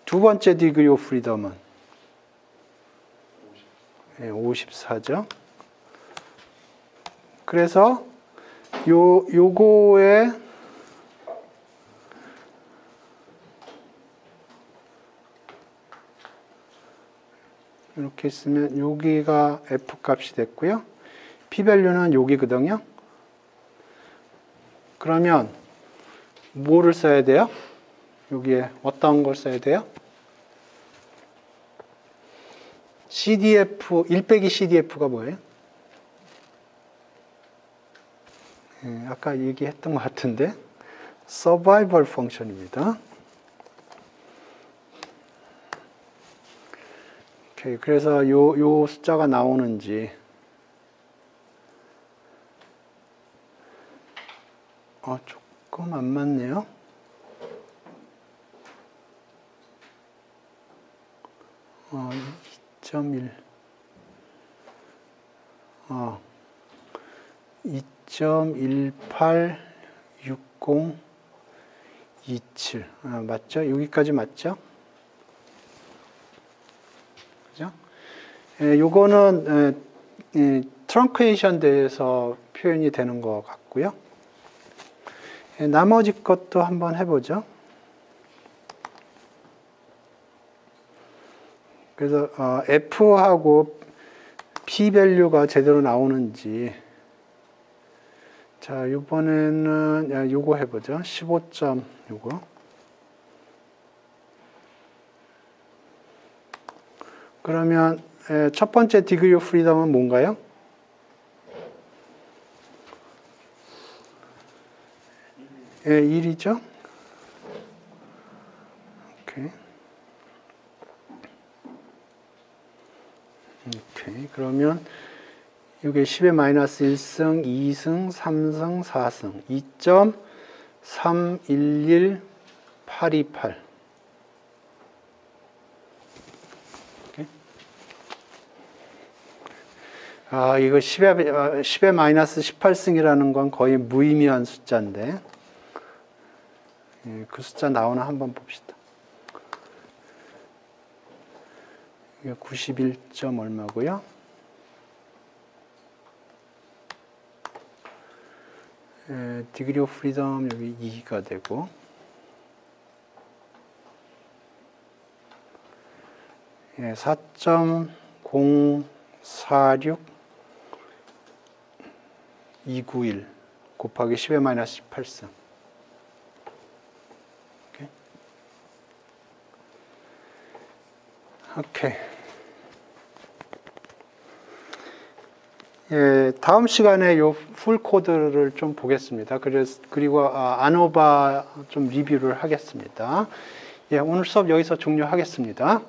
두 번째 디그리 오브 프리덤은 54죠. 그래서 요거에 이렇게 있으면 여기가 F 값이 됐고요. P 밸류는 여기거든요. 그러면 뭐를 써야 돼요? 여기에 어떤 걸 써야 돼요? CDF, 1 빼기 CDF가 뭐예요? 예, 아까 얘기했던 것 같은데 서바이벌 펑션입니다. 오케이, 그래서 요 숫자가 나오는지 조금 안 맞네요. 2.1 2.186027 맞죠? 여기까지 맞죠? 그죠? 요거는 트렁케이션 돼서 표현이 되는 것 같고요. 나머지 것도 한번 해보죠. 그래서 F하고 P 밸류가 제대로 나오는지. 자, 이번에는 요거 해보죠. 15점 요거. 그러면 첫 번째 디그리 오브 프리덤은 뭔가요? 예, 1이죠. 오케이. 그러면 이게 10의 마이너스 1승, 2승, 3승, 4승 2.311828 이거 10의 마이너스 18승이라는 건 거의 무의미한 숫자인데 그 숫자 나오나 한번 봅시다. 이게 91점 얼마고요? 디그리 오브 프리덤 여기 2가 되고 4.046291 곱하기 10의 마이너스 18승. 오케이. 다음 시간에 요 풀 코드를 좀 보겠습니다. 그리고 아노바 좀 리뷰를 하겠습니다. 오늘 수업 여기서 종료하겠습니다.